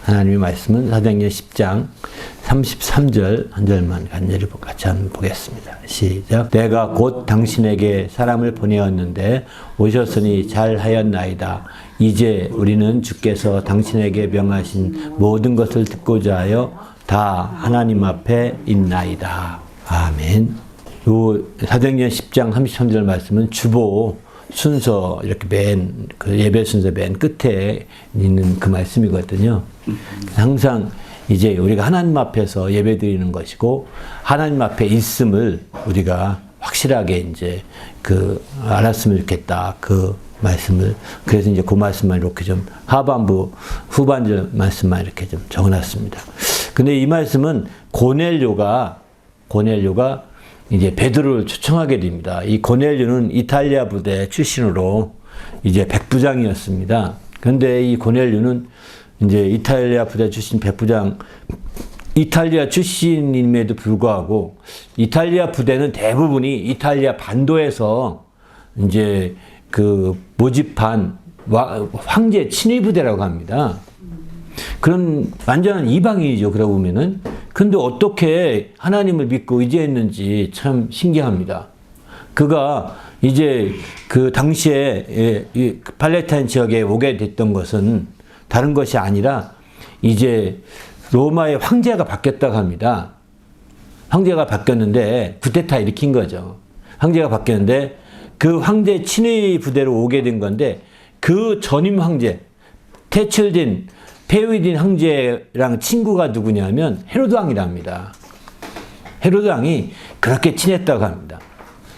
하나님의 말씀은 사도행전 10장 33절 한 절만 간절히 같이 한번 보겠습니다. 시작. 내가 곧 당신에게 사람을 보내었는데 오셨으니 잘하였나이다. 이제 우리는 주께서 당신에게 명하신 모든 것을 듣고자 하여 다 하나님 앞에 있나이다. 아멘. 요 사도행전 10장 33절 말씀은 주보 순서 이렇게 그 예배 순서 맨 끝에 있는 그 말씀이거든요. 항상 이제 우리가 하나님 앞에서 예배 드리는 것이고 하나님 앞에 있음을 우리가 확실하게 이제 알았으면 좋겠다. 그 말씀을 그래서 이제 그 말씀만 이렇게 좀 하반부 후반절 말씀만 이렇게 좀 적어놨습니다. 근데 이 말씀은 고넬료가 이제 베드로를 초청하게 됩니다. 이 고넬료는 이탈리아 부대 출신으로 이제 백부장이었습니다. 그런데 이 고넬료는 이제 이탈리아 부대 출신 백부장, 이탈리아 출신임에도 불구하고 이탈리아 부대는 대부분이 이탈리아 반도에서 이제 모집한 황제 친위 부대라고 합니다. 그런 완전한 이방인이죠. 그러고 보면은. 근데 어떻게 하나님을 믿고 의지했는지 참 신기합니다. 그가 이제 그 당시에 이 팔레스타인 지역에 오게 됐던 것은 다른 것이 아니라 이제 로마의 황제가 바뀌었다고 합니다. 황제가 바뀌었는데 쿠데타 일으킨 거죠. 황제가 바뀌었는데 그 황제 친위 부대로 오게 된 건데 그 전임 황제 테칠딘 페위딘 황제랑 친구가 누구냐면 헤로드 왕이랍니다. 헤로드 왕이 그렇게 친했다고 합니다.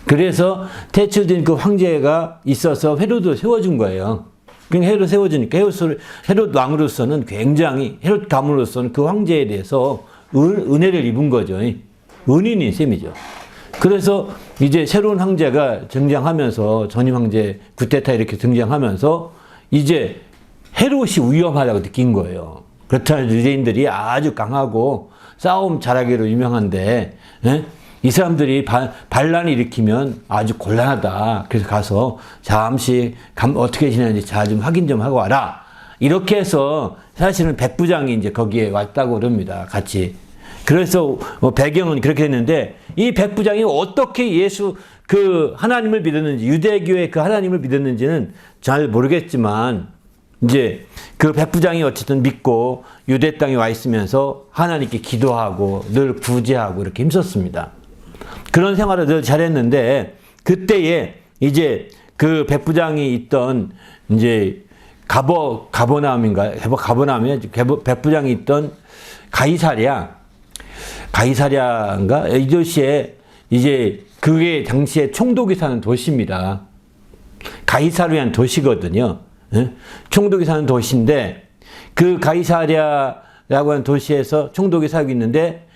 그래서 테칠딘 그 황제가 있어서 헤로드 세워준 거예요. 그러니까 헤로드 세워주니까 헤로드 왕으로서는 굉장히 헤로드 가문으로서는 그 황제에 대해서 은혜를 입은 거죠. 은인인 셈이죠. 그래서 이제 새로운 황제가 등장하면서 전임 황제 구테타 이렇게 등장하면서 이제 헤롯이 위험하다고 느낀 거예요. 그렇다면 유대인들이 아주 강하고 싸움 잘하기로 유명한데 이 사람들이 반란을 일으키면 아주 곤란하다. 그래서 가서 잠시 어떻게 지내는지 잘 좀 확인 좀 하고 와라. 이렇게 해서 사실은 백부장이 이제 거기에 왔다고 그럽니다. 같이. 그래서 배경은 그렇게 됐는데 이 백부장이 어떻게 하나님을 믿었는지 유대교의 그 하나님을 믿었는지는 잘 모르겠지만 이제 그 백부장이 어쨌든 믿고 유대 땅에 와 있으면서 하나님께 기도하고 늘 구제하고 이렇게 힘썼습니다. 그런 생활을 늘 잘했는데 그때에 이제 그 백부장이 있던 이제 가버나움이 백부장이 있던 가이사랴인가 이 도시에 이제 그게 당시에 총독이 사는 도시입니다. 가이사랴라는 도시거든요. 총독이 사는 도시인데 그 가이사랴라고 하는 도시에서 총독이 살고 있는데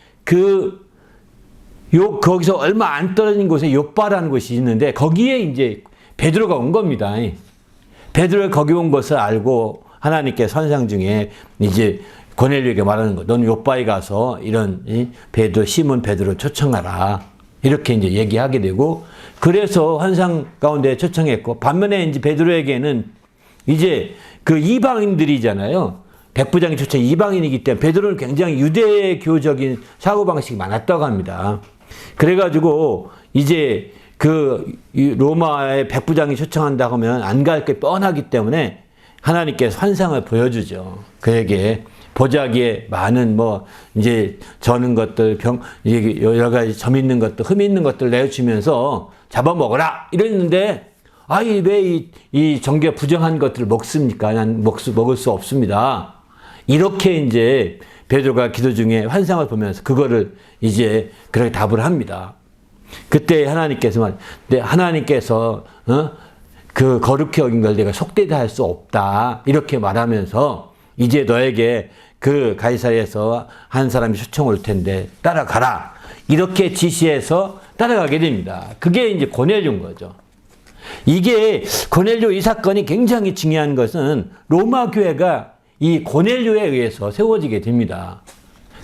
거기서 얼마 안 떨어진 곳에 요빠라는 곳이 있는데 거기에 이제 베드로가 온 겁니다. 베드로가 거기 온 것을 알고 하나님께 선상 중에 이제 고넬료에게 말하는 거. 넌 요빠에 가서 이런 시몬 베드로 초청하라. 이렇게 이제 얘기하게 되고 그래서 환상 가운데 초청했고 반면에 이제 베드로에게는 이제 그 이방인들이잖아요. 백부장이 초청 이방인이기 때문에 베드로는 굉장히 유대교적인 사고방식이 많았다고 합니다. 그래가지고 이제 로마의 백부장이 초청한다고 하면 안 갈 게 뻔하기 때문에 하나님께서 환상을 보여주죠. 그에게 보자기에 많은 이제 저는 것들 이제 여러 가지 점 있는 것들 흠 있는 것들 내어주면서 잡아먹어라 이랬는데 왜 이 정죄 부정한 것들을 먹습니까? 난 먹을 수 없습니다. 이렇게 이제 베드로가 기도 중에 환상을 보면서 그거를 이제 그렇게 답을 합니다. 그때 하나님께서 그 거룩히 여긴 걸 내가 속되다 할 수 없다. 이렇게 말하면서 이제 너에게 그 가이사랴에서 한 사람이 초청 올 텐데 따라가라. 이렇게 지시해서 따라가게 됩니다. 그게 이제 고넬료인 거죠. 이게 고넬료 이 사건이 굉장히 중요한 것은 로마 교회가 이 고넬료에 의해서 세워지게 됩니다.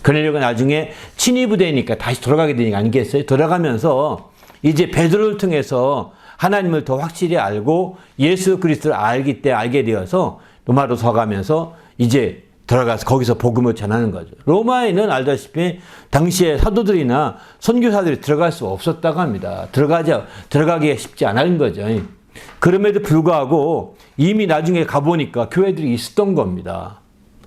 고넬료가 나중에 친위 부대니까 다시 돌아가게 되니까 아니겠어요? 돌아가면서 이제 베드로를 통해서 하나님을 더 확실히 알고 예수 그리스도를 알게 되어서 로마로 서가면서 이제 들어가서 거기서 복음을 전하는 거죠. 로마에는 알다시피 당시에 사도들이나 선교사들이 들어갈 수 없었다고 합니다. 들어가기가 쉽지 않은 거죠. 그럼에도 불구하고 이미 나중에 가보니까 교회들이 있었던 겁니다.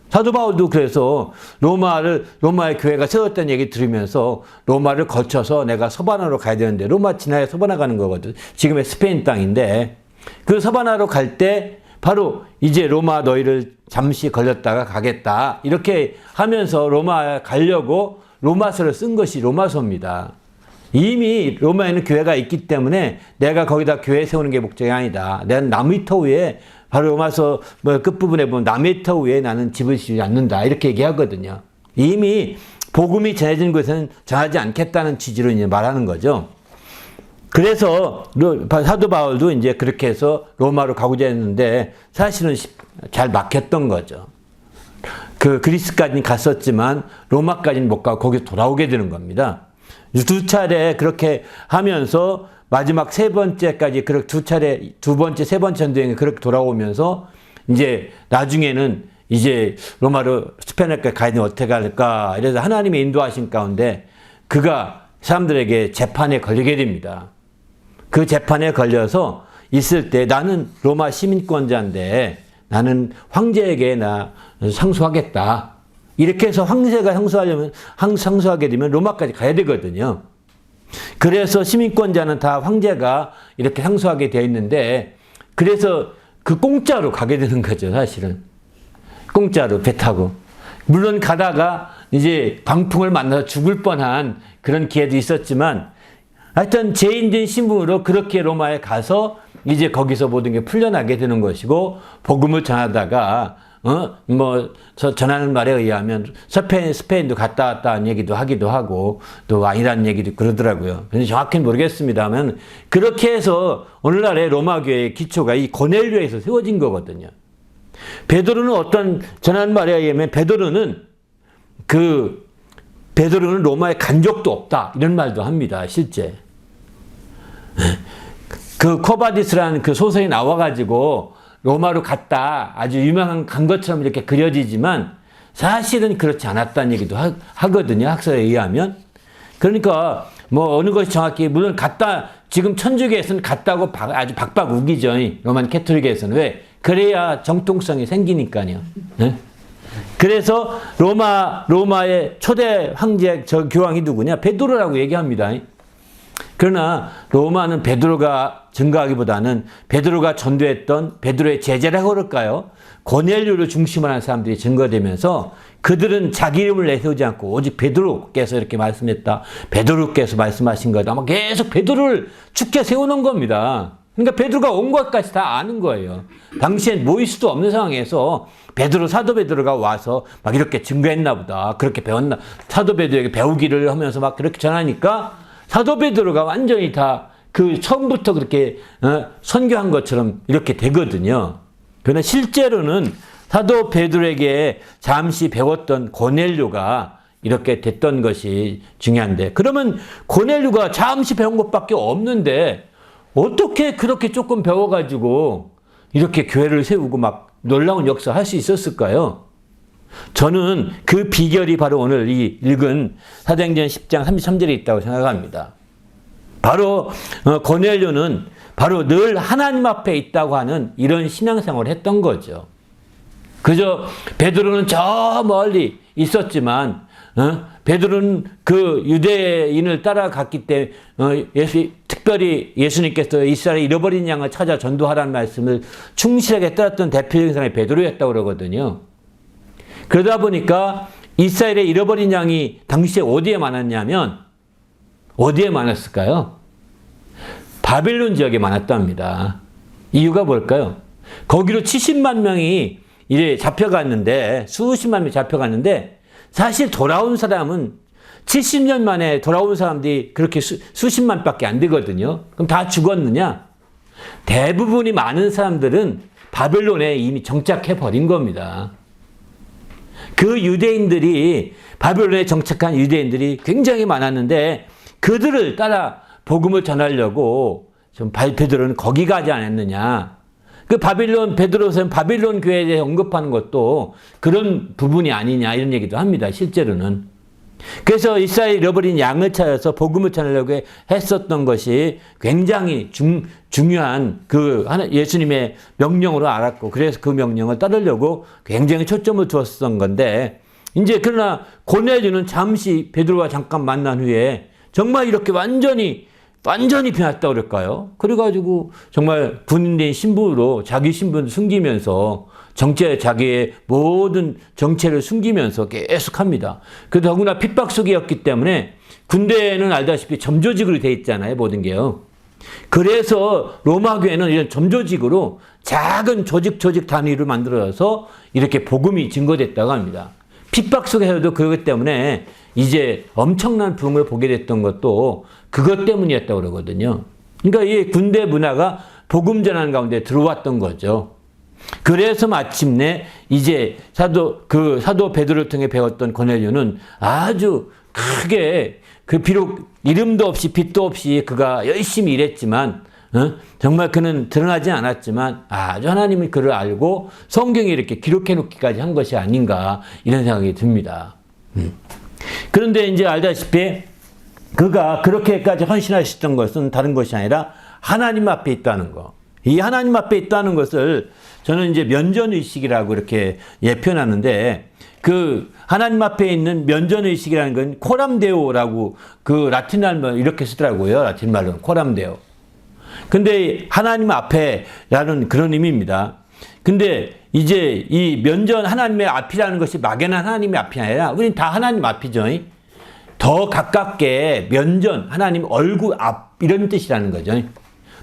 사도 바울도 그래서 로마의 교회가 세웠다는 얘기 들으면서 로마를 거쳐서 내가 서바나로 가야 되는데, 로마 지나야 서바나 가는 거거든. 지금의 스페인 땅인데, 그 서바나로 갈 때 바로 이제 로마 너희를 잠시 걸렸다가 가겠다, 이렇게 하면서 로마에 가려고 로마서를 쓴 것이 로마서입니다. 이미 로마에는 교회가 있기 때문에 내가 거기다 교회 세우는 게 목적이 아니다. 내가 나무터 위에, 바로 로마서 끝부분에 보면 나무터 위에 나는 집을 지지 않는다, 이렇게 얘기하거든요. 이미 복음이 전해진 곳에는 전하지 않겠다는 취지로 이제 말하는 거죠. 그래서 사도 바울도 이제 그렇게 해서 로마로 가고자 했는데 사실은 잘 막혔던 거죠. 그 그리스까지는 갔었지만 로마까지는 못 가고 거기서 돌아오게 되는 겁니다. 두 차례 그렇게 하면서 마지막 세 번째까지 그렇게 두 번째, 세 번째 전도행에 그렇게 돌아오면서 이제 나중에는 이제 로마로 스페인까지 가야 되면 어떻게 할까? 이래서 하나님의 인도하신 가운데 그가 사람들에게 재판에 걸리게 됩니다. 그 재판에 걸려서 있을 때 나는 로마 시민권자인데 나는 황제에게 상소하겠다. 이렇게 해서 황제가 상소하게 되면 로마까지 가야 되거든요. 그래서 시민권자는 다 황제가 이렇게 상소하게 되어 있는데, 그래서 그 공짜로 가게 되는 거죠, 사실은. 공짜로 배 타고. 물론 가다가 이제 광풍을 만나서 죽을 뻔한 그런 기회도 있었지만, 하여튼 죄인된 신분으로 그렇게 로마에 가서 이제 거기서 모든 게 풀려나게 되는 것이고, 복음을 전하다가 전하는 말에 의하면 스페인도 갔다 왔다는 얘기도 하기도 하고, 또 아니라는 얘기도 그러더라고요. 근데 정확히는 모르겠습니다만, 그렇게 해서 오늘날의 로마교회의 기초가 이 고넬료에서 세워진 거거든요. 베드로는 전하는 말에 의하면 베드로는 로마에 간 적도 없다, 이런 말도 합니다, 실제. 그 코바디스라는 그 소설이 나와가지고 로마로 갔다, 아주 유명한 간 것처럼 이렇게 그려지지만 사실은 그렇지 않았다는 얘기도 하거든요, 학설에 의하면. 그러니까 어느 것이 정확히, 물론 갔다, 지금 천주교에서는 갔다고 아주 박박 우기죠, 로만 캐톨릭에서는. 왜? 그래야 정통성이 생기니까요. 네? 그래서 로마의 초대 황제 교황이 누구냐? 베드로라고 얘기합니다. 그러나 로마는 베드로가 증거하기보다는 베드로가 전도했던 베드로의 제자라고 그럴까요? 고넬료를 중심으로 한 사람들이 증거되면서 그들은 자기 이름을 내세우지 않고 오직 베드로께서 이렇게 말씀했다, 베드로께서 말씀하신 거다, 아마 계속 베드로를 축켜 세우는 겁니다. 그러니까 베드로가 온 것까지 다 아는 거예요. 당시엔 모일 수도 없는 상황에서 사도 베드로가 와서 막 이렇게 증거했나 보다, 그렇게 배웠나, 사도 베드로에게 배우기를 하면서 막 그렇게 전하니까 사도 베드로가 완전히 다 그 처음부터 그렇게 선교한 것처럼 이렇게 되거든요. 그러나 실제로는 사도 베드로에게 잠시 배웠던 고넬료가 이렇게 됐던 것이 중요한데, 그러면 고넬료가 잠시 배운 것밖에 없는데 어떻게 그렇게 조금 배워가지고 이렇게 교회를 세우고 막 놀라운 역사 할 수 있었을까요? 저는 그 비결이 바로 오늘 이 읽은 사도행전 10장 33절에 있다고 생각합니다. 바로 고넬료는 바로 늘 하나님 앞에 있다고 하는 이런 신앙생활을 했던 거죠. 그저 베드로는 저 멀리 있었지만 베드로는 그 유대인을 따라갔기 때문에 특별히 예수님께서 이스라엘 잃어버린 양을 찾아 전도하라는 말씀을 충실하게 따랐던 대표적인 사람이 베드로였다고 그러거든요. 그러다 보니까 이스라엘의 잃어버린 양이 당시에 어디에 많았냐면, 어디에 많았을까요? 바벨론 지역에 많았답니다. 이유가 뭘까요? 거기로 70만 명이 이제 잡혀갔는데, 수십만 명이 잡혀갔는데, 사실 돌아온 사람은 70년 만에 돌아온 사람들이 그렇게 수십만 밖에 안 되거든요. 그럼 다 죽었느냐? 대부분이 많은 사람들은 바벨론에 이미 정착해 버린 겁니다. 그 유대인들이, 바벨론에 정착한 유대인들이 굉장히 많았는데 그들을 따라 복음을 전하려고 좀 베드로는 거기 가지 않았느냐. 그 베드로서는 바빌론 교회에 대해 언급하는 것도 그런 부분이 아니냐 이런 얘기도 합니다. 실제로는. 그래서 이스라엘 잃어버린 양을 찾아서 복음을 전하려고 했었던 것이 굉장히 중요한 예수님의 명령으로 알았고, 그래서 그 명령을 따르려고 굉장히 초점을 두었던 건데, 이제 그러나 고넬료는 잠시 베드로와 잠깐 만난 후에 정말 이렇게 완전히 변했다고 그럴까요? 그래가지고 정말 군인된 신분으로 자기 신분을 숨기면서 자기의 모든 정체를 숨기면서 계속 합니다. 그래도 더구나 핍박 속이었기 때문에 군대는 알다시피 점조직으로 돼 있잖아요, 모든 게요. 그래서 로마 교회는 이런 점조직으로 작은 조직 단위로 만들어서 이렇게 복음이 증거됐다고 합니다. 핍박 속에서도 그것 때문에 이제 엄청난 부흥을 보게 됐던 것도 그것 때문이었다고 그러거든요. 그러니까 이 군대 문화가 복음 전하는 가운데 들어왔던 거죠. 그래서 마침내 이제 사도 베드로를 통해 배웠던 고넬료는 아주 크게 비록 이름도 없이 빛도 없이 그가 열심히 일했지만 정말 그는 드러나지 않았지만 아주 하나님이 그를 알고 성경에 이렇게 기록해 놓기까지 한 것이 아닌가 이런 생각이 듭니다. 그런데 이제 알다시피 그가 그렇게까지 헌신하셨던 것은 다른 것이 아니라 하나님 앞에 있다는 거. 이 하나님 앞에 있다는 것을 저는 이제 면전의식이라고 이렇게 표현하는데, 그 하나님 앞에 있는 면전의식이라는 건 코람데오라고 그 라틴 말로 이렇게 쓰더라고요. 라틴 말로는 코람데오. 근데 하나님 앞에라는 그런 의미입니다. 근데 이제 이 하나님의 앞이라는 것이 막연한 하나님의 앞이 아니라 우리는 다 하나님 앞이죠. 더 가깝게 하나님 얼굴 앞 이런 뜻이라는 거죠.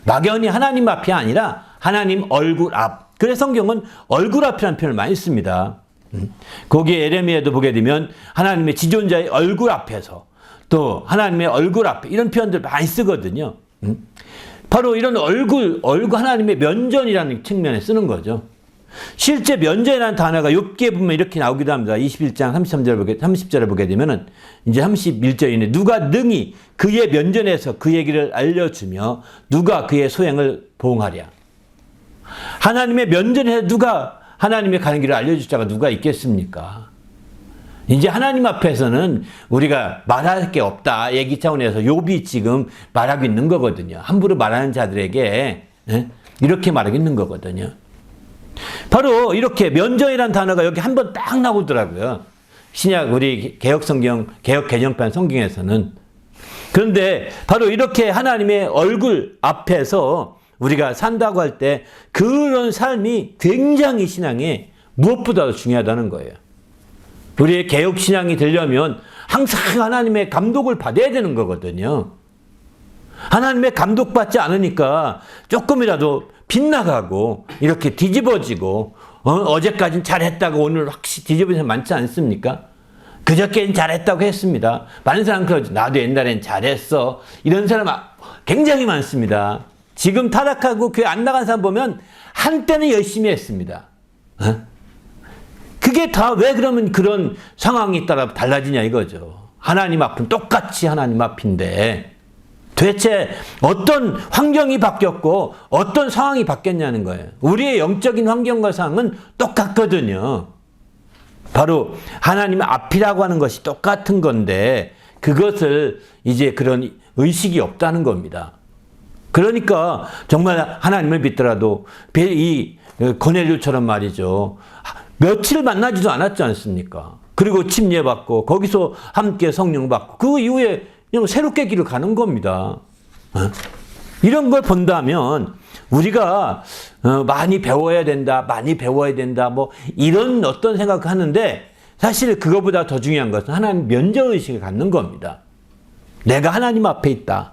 막연히 하나님 앞이 아니라 하나님 얼굴 앞. 그래서 성경은 얼굴 앞이라는 표현을 많이 씁니다. 거기에 에레미야도 보게 되면 하나님의 지존자의 얼굴 앞에서, 또 하나님의 얼굴 앞에 이런 표현들 많이 쓰거든요. 바로 이런 얼굴 하나님의 면전이라는 측면에 쓰는 거죠. 실제 면전이라는 단어가 욥기에 보면 이렇게 나오기도 합니다. 21장 30절을 보게 되면은 이제 31절이네. 누가 능히 그의 면전에서 그의 길을 알려주며 누가 그의 소행을 보응하랴. 하나님의 면전에서 누가 하나님의 가는 길을 알려줄 자가 누가 있겠습니까? 이제 하나님 앞에서는 우리가 말할 게 없다 얘기 차원에서 욥이 지금 말하고 있는 거거든요. 함부로 말하는 자들에게 이렇게 말하고 있는 거거든요. 바로 이렇게 면전이라는 단어가 여기 한 번 딱 나오더라고요. 신약 우리 개혁성경 개혁 개정판 성경에서는. 그런데 바로 이렇게 하나님의 얼굴 앞에서 우리가 산다고 할 때 그런 삶이 굉장히 신앙에 무엇보다도 중요하다는 거예요. 우리의 개혁신앙이 되려면 항상 하나님의 감독을 받아야 되는 거거든요. 하나님의 감독받지 않으니까 조금이라도 빗나가고 이렇게 뒤집어지고 어제까지는 잘했다고 오늘 확실히 뒤집어지는 사람 많지 않습니까? 그저께는 잘했다고 했습니다. 많은 사람 그러죠. 나도 옛날엔 잘했어. 이런 사람 굉장히 많습니다. 지금 타락하고 교회 안 나간 사람 보면 한때는 열심히 했습니다. 그게 다 왜 그러면 그런 상황에 따라 달라지냐 이거죠. 하나님 앞은 똑같이 하나님 앞인데 도대체 어떤 환경이 바뀌었고 어떤 상황이 바뀌었냐는 거예요. 우리의 영적인 환경과 상황은 똑같거든요. 바로 하나님 앞이라고 하는 것이 똑같은 건데 그것을 이제 그런 의식이 없다는 겁니다. 그러니까 정말 하나님을 믿더라도 이 고넬료처럼 말이죠. 며칠 만나지도 않았지 않습니까? 그리고 침례받고 거기서 함께 성령 받고 그 이후에 그냥 새롭게 길을 가는 겁니다. 이런 걸 본다면 우리가 많이 배워야 된다, 뭐 이런 어떤 생각을 하는데 사실 그거보다 더 중요한 것은 하나님 면전의식을 갖는 겁니다. 내가 하나님 앞에 있다.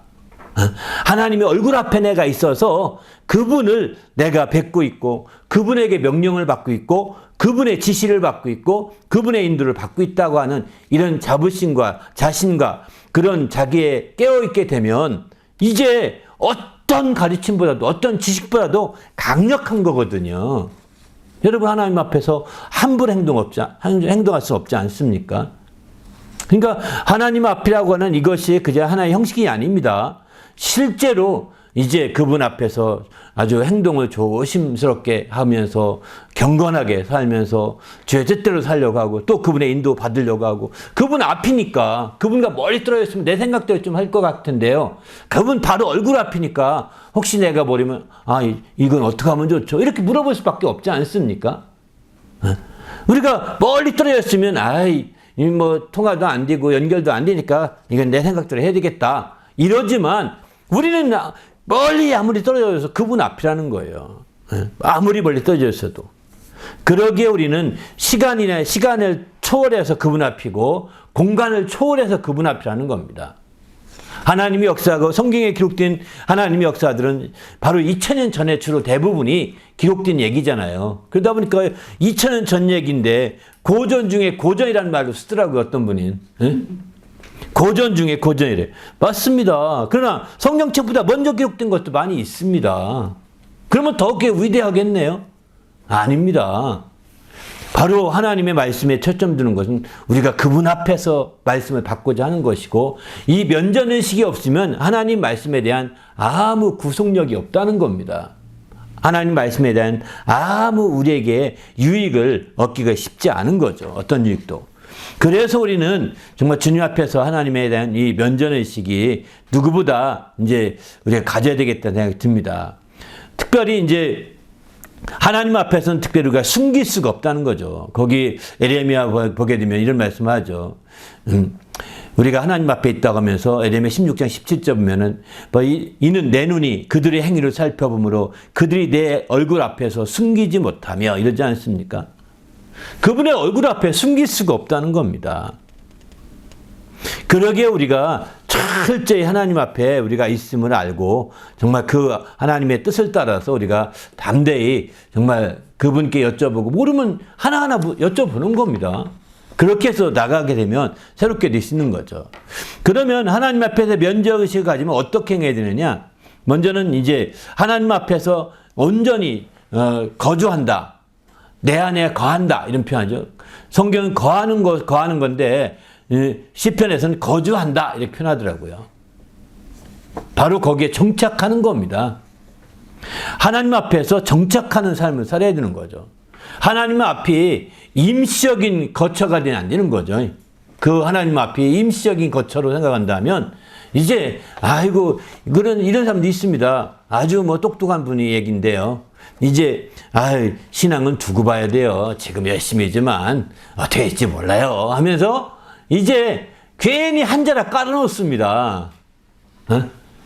하나님의 얼굴 앞에 내가 있어서 그분을 내가 뵙고 있고 그분에게 명령을 받고 있고 그분의 지시를 받고 있고 그분의 인도를 받고 있다고 하는 이런 자부심과 자신과 그런 자기에 깨어있게 되면 이제 어떤 가르침보다도 어떤 지식보다도 강력한 거거든요. 여러분 하나님 앞에서 함부로 행동할 수 없지 않습니까? 그러니까 하나님 앞이라고 하는 이것이 그저 하나의 형식이 아닙니다. 실제로 이제 그분 앞에서 아주 행동을 조심스럽게 하면서 경건하게 살면서 주의 뜻대로 살려고 하고 또 그분의 인도 받으려고 하고 그분 앞이니까 그분과 멀리 떨어져 있으면 내 생각대로 좀 할 것 같은데요. 그분 바로 얼굴 앞이니까 혹시 내가 버리면 이건 어떻게 하면 좋죠? 이렇게 물어볼 수밖에 없지 않습니까? 우리가 멀리 떨어져 있으면 뭐 통화도 안 되고 연결도 안 되니까 이건 내 생각대로 해야 되겠다. 이러지만 우리는 멀리 아무리 떨어져서 그분 앞이라는 거예요. 아무리 멀리 떨어져 있어도. 그러기에 우리는 시간을 초월해서 그분 앞이고 공간을 초월해서 그분 앞이라는 겁니다. 하나님의 역사하고 성경에 기록된 하나님의 역사들은 바로 2000년 전에 주로 대부분이 기록된 얘기잖아요. 그러다 보니까 2000년 전 얘기인데 고전 중에 고전이라는 말로 쓰더라고요. 어떤 분이. 고전 중에 고전이래. 맞습니다. 그러나 성경책보다 먼저 기록된 것도 많이 있습니다. 그러면 더 위대하겠네요? 아닙니다. 바로 하나님의 말씀에 초점 두는 것은 우리가 그분 앞에서 말씀을 받고자 하는 것이고 이 면전의식이 없으면 하나님 말씀에 대한 아무 구속력이 없다는 겁니다. 하나님 말씀에 대한 아무 우리에게 유익을 얻기가 쉽지 않은 거죠. 어떤 유익도. 그래서 우리는 정말 주님 앞에서 하나님에 대한 이 면전의식이 누구보다 이제 우리가 가져야 되겠다는 생각이 듭니다. 특별히 이제 하나님 앞에서는 특별히 우리가 숨길 수가 없다는 거죠. 거기 에레미야 보게 되면 이런 말씀을 하죠. 우리가 하나님 앞에 있다고 하면서 에레미야 16장 17절 보면은 이는 내 눈이 그들의 행위를 살펴보므로 그들이 내 얼굴 앞에서 숨기지 못하며 이러지 않습니까? 그분의 얼굴 앞에 숨길 수가 없다는 겁니다. 그러기에 우리가 철저히 하나님 앞에 우리가 있음을 알고 정말 그 하나님의 뜻을 따라서 우리가 담대히 정말 그분께 여쭤보고 모르면 하나하나 여쭤보는 겁니다. 그렇게 해서 나가게 되면 새롭게 될 수 있는 거죠. 그러면 하나님 앞에서 면죄의식을 가지면 어떻게 해야 되느냐? 먼저는 이제 하나님 앞에서 온전히 거주한다. 내 안에 거한다. 이런 표현이죠. 성경은 거하는 건데 시편에서는 거주한다. 이렇게 표현하더라고요. 바로 거기에 정착하는 겁니다. 하나님 앞에서 정착하는 삶을 살아야 되는 거죠. 하나님 앞이 임시적인 거처가 되면 안 되는 거죠. 그 하나님 앞이 임시적인 거처로 생각한다면 이제 이런 사람도 있습니다. 아주 똑똑한 분이 얘기인데요. 이제 신앙은 두고 봐야 돼요. 지금 열심히지만 될지 몰라요 하면서 이제 괜히 한 자락 깔아놓습니다.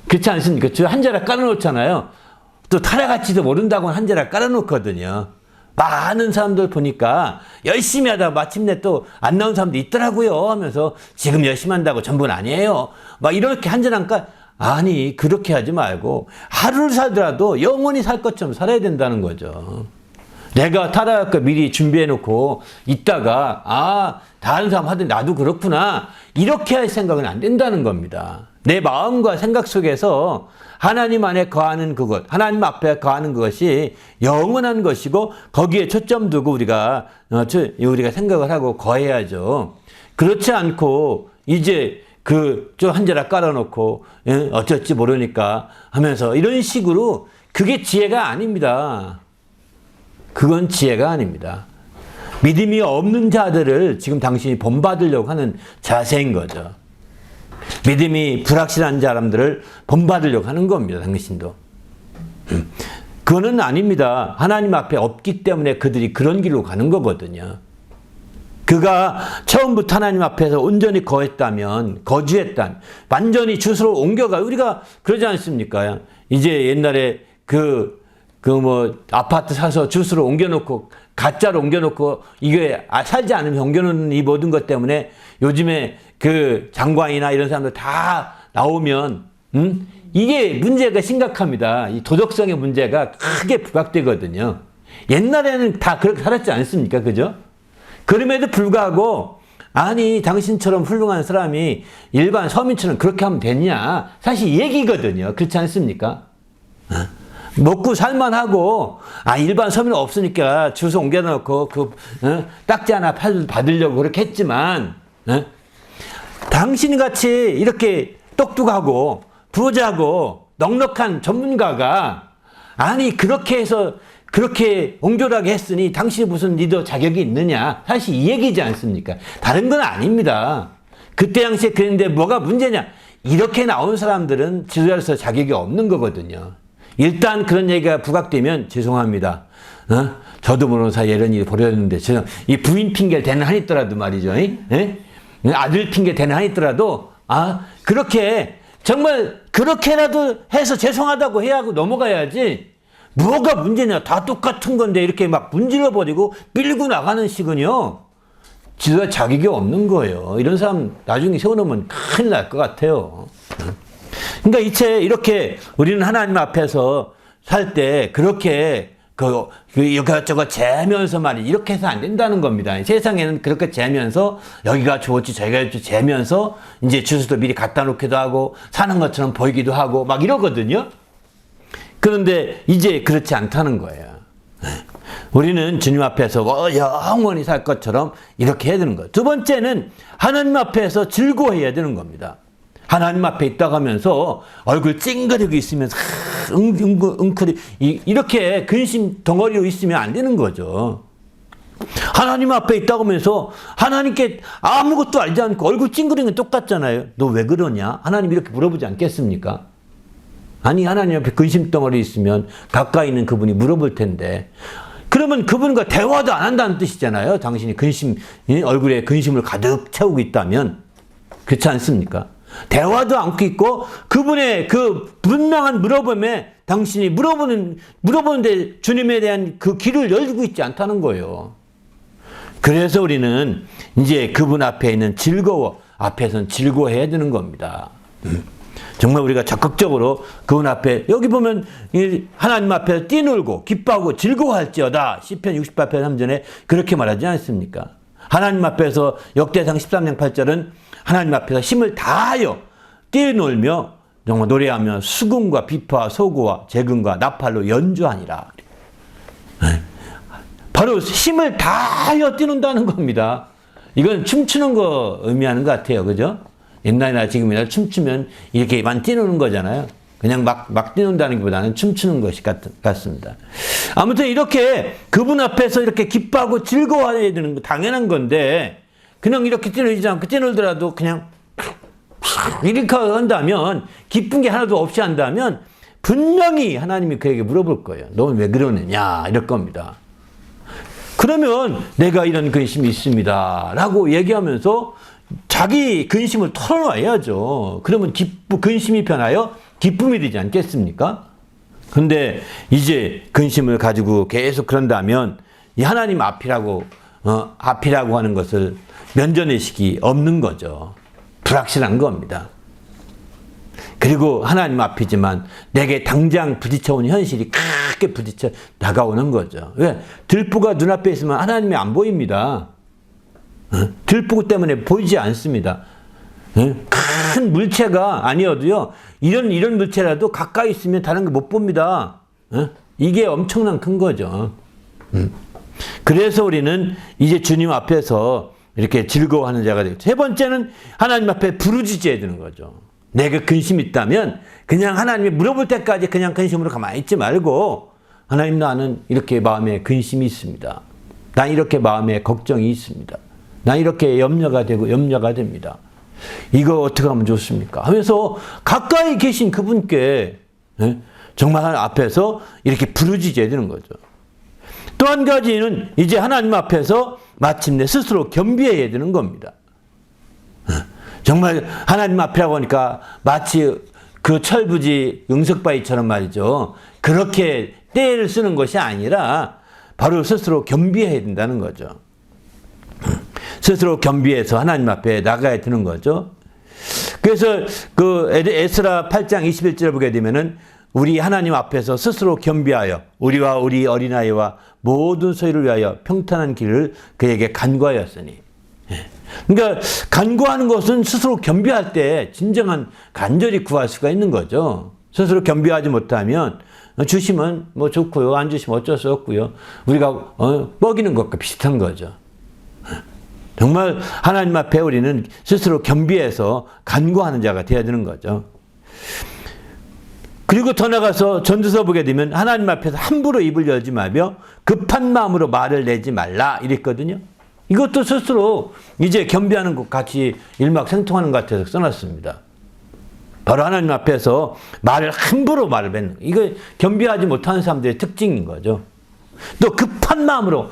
그렇지 않습니까? 저 한 자락 깔아놓잖아요. 또 타락할지도 모른다고 한 자락 깔아놓거든요. 많은 사람들 보니까 열심히 하다가 마침내 또 안 나온 사람도 있더라고요 하면서 지금 열심히 한다고 전부는 아니에요. 이렇게 한 자락 아니 그렇게 하지 말고 하루를 살더라도 영원히 살 것처럼 살아야 된다는 거죠. 내가 타락할 거 미리 준비해 놓고 있다가 다른 사람 하든 나도 그렇구나 이렇게 할 생각은 안 된다는 겁니다. 내 마음과 생각 속에서 하나님 안에 거하는 그것, 하나님 앞에 거하는 것이 영원한 것이고 거기에 초점 두고 우리가 생각을 하고 거해야죠. 그렇지 않고 이제 좀 한 자락 깔아놓고 어쩔지 모르니까 하면서 이런 식으로 그게 지혜가 아닙니다. 그건 지혜가 아닙니다. 믿음이 없는 자들을 지금 당신이 본받으려고 하는 자세인 거죠. 믿음이 불확실한 사람들을 본받으려고 하는 겁니다. 당신도. 그거는 아닙니다. 하나님 앞에 없기 때문에 그들이 그런 길로 가는 거거든요. 그가 처음부터 하나님 앞에서 온전히 거주했단, 완전히 주소로 옮겨가. 우리가 그러지 않습니까? 이제 옛날에 아파트 사서 주소로 옮겨놓고, 가짜로 옮겨놓고, 이게 살지 않으면 옮겨놓는 이 모든 것 때문에 요즘에 장관이나 이런 사람들 다 나오면, 이게 문제가 심각합니다. 이 도덕성의 문제가 크게 부각되거든요. 옛날에는 다 그렇게 살았지 않습니까? 그죠? 그럼에도 불구하고 당신처럼 훌륭한 사람이 일반 서민처럼 그렇게 하면 되냐? 사실 이 얘기거든요. 그렇지 않습니까? 먹고 살만하고 일반 서민은 없으니까 주소 옮겨놓고 딱지 하나 받으려고 그렇게 했지만 당신같이 이렇게 똑똑하고 부자고 넉넉한 전문가가 아니 그렇게 해서 그렇게 옹졸하게 했으니 당신이 무슨 리더 자격이 있느냐. 사실 이 얘기지 않습니까? 다른 건 아닙니다. 그때 당시에 그랬는데 뭐가 문제냐. 이렇게 나온 사람들은 지도자로서 자격이 없는 거거든요. 일단 그런 얘기가 부각되면 죄송합니다. 저도 모르는 사이에 이런 일이 벌어졌는데 이 부인 핑계를 대는 한 있더라도 말이죠. 아들 핑계 대는 한 있더라도 그렇게 정말 그렇게라도 해서 죄송하다고 해야 하고 넘어가야지. 뭐가 문제냐. 다 똑같은 건데 이렇게 막 문질러버리고 밀고 나가는 식은요. 지도자 자격이 없는 거예요. 이런 사람 나중에 세워놓으면 큰일 날 것 같아요. 그러니까 이렇게 우리는 하나님 앞에서 살 때 그렇게 이것저것 재면서 말이지 이렇게 해서 안 된다는 겁니다. 세상에는 그렇게 재면서 여기가 좋을지 저기가 좋을지 재면서 이제 주소도 미리 갖다 놓기도 하고 사는 것처럼 보이기도 하고 막 이러거든요. 그런데 이제 그렇지 않다는 거예요. 우리는 주님 앞에서 영원히 살 것처럼 이렇게 해야 되는 거예요. 두 번째는 하나님 앞에서 즐거워해야 되는 겁니다. 하나님 앞에 있다고 하면서 얼굴 찡그리고 있으면서 웅크리 이렇게 근심 덩어리로 있으면 안 되는 거죠. 하나님 앞에 있다고 하면서 하나님께 아무것도 알지 않고 얼굴 찡그리는 게 똑같잖아요. 너 왜 그러냐? 하나님 이렇게 물어보지 않겠습니까? 아니 하나님 앞에 근심 덩어리 있으면 가까이 있는 그분이 물어볼 텐데 그러면 그분과 대화도 안 한다는 뜻이잖아요. 당신이 얼굴에 근심을 가득 채우고 있다면 그렇지 않습니까? 대화도 않고 있고 그분의 그 분명한 물어봄에 당신이 물어보는데 주님에 대한 그 길을 열고 있지 않다는 거예요. 그래서 우리는 이제 그분 앞에 있는 앞에서는 즐거워해야 되는 겁니다. 정말 우리가 적극적으로 그분 앞에 여기 보면 하나님 앞에 뛰놀고 기뻐하고 즐거워할지어다. 시편 68편 3절에 그렇게 말하지 않습니까? 하나님 앞에서 역대상 13장 8절은 하나님 앞에서 힘을 다하여 뛰놀며 정말 노래하며 수금과 비파와 소고와 재금과 나팔로 연주하니라. 바로 힘을 다하여 뛰는다는 겁니다. 이건 춤추는 거 의미하는 것 같아요. 그죠? 옛날이나 지금이나 춤추면 이렇게만 뛰노는 거잖아요. 그냥 막 뛰는다는 것보다는 춤추는 것이 같습니다. 아무튼 이렇게 그분 앞에서 이렇게 기뻐하고 즐거워해야 되는 거 당연한 건데 그냥 이렇게 뛰놀지 않고 뛰놀더라도 그냥 이렇게 한다면 기쁜 게 하나도 없이 한다면 분명히 하나님이 그에게 물어볼 거예요. 너는 왜 그러느냐 이럴 겁니다. 그러면 내가 이런 근심이 있습니다 라고 얘기하면서 자기 근심을 털어놔야죠. 그러면 근심이 변하여 기쁨이 되지 않겠습니까? 근데 이제 근심을 가지고 계속 그런다면 이 하나님 앞이라고 하는 것을 면전의식이 없는 거죠. 불확실한 겁니다. 그리고 하나님 앞이지만 내게 당장 부딪혀오는 현실이 크게 부딪혀 다가오는 거죠. 왜? 들보가 눈앞에 있으면 하나님이 안 보입니다. 들보 때문에 보이지 않습니다. 큰 물체가 아니어도요. 이런 물체라도 가까이 있으면 다른 거 못 봅니다. 이게 엄청난 큰 거죠. 그래서 우리는 이제 주님 앞에서 이렇게 즐거워하는 자가 되고 세 번째는 하나님 앞에 부르짖어야 되는 거죠. 내가 근심이 있다면 그냥 하나님이 물어볼 때까지 그냥 근심으로 가만히 있지 말고 하나님 나는 이렇게 마음에 근심이 있습니다. 난 이렇게 마음에 걱정이 있습니다. 난 이렇게 염려가 됩니다. 이거 어떻게 하면 좋습니까? 하면서 가까이 계신 그분께 정말 앞에서 이렇게 부르짖어야 되는 거죠. 또 한 가지는 이제 하나님 앞에서 마침내 스스로 겸비해야 되는 겁니다. 정말 하나님 앞이라고 하니까 마치 그 철부지 응석바위처럼 말이죠. 그렇게 떼를 쓰는 것이 아니라 바로 스스로 겸비해야 된다는 거죠. 스스로 겸비해서 하나님 앞에 나가야 되는 거죠. 그래서 그 에스라 8장 21절을 보게 되면은 우리 하나님 앞에서 스스로 겸비하여 우리와 우리 어린아이와 모든 소유를 위하여 평탄한 길을 그에게 간구하였으니. 그러니까 간구하는 것은 스스로 겸비할 때 진정한 간절히 구할 수가 있는 거죠. 스스로 겸비하지 못하면 주시면 뭐 좋고요. 안 주시면 어쩔 수 없고요. 우리가 뻐기는 것과 비슷한 거죠. 정말 하나님 앞에 우리는 스스로 겸비해서 간구하는 자가 되어야 되는 거죠. 그리고 더 나가서 전도서 보게 되면 하나님 앞에서 함부로 입을 열지 말며 급한 마음으로 말을 내지 말라 이랬거든요. 이것도 스스로 이제 겸비하는 것 같이 일맥상통하는 것 같아서 써놨습니다. 바로 하나님 앞에서 말을 함부로 말을 뱉는 이거 겸비하지 못하는 사람들의 특징인 거죠. 또 급한 마음으로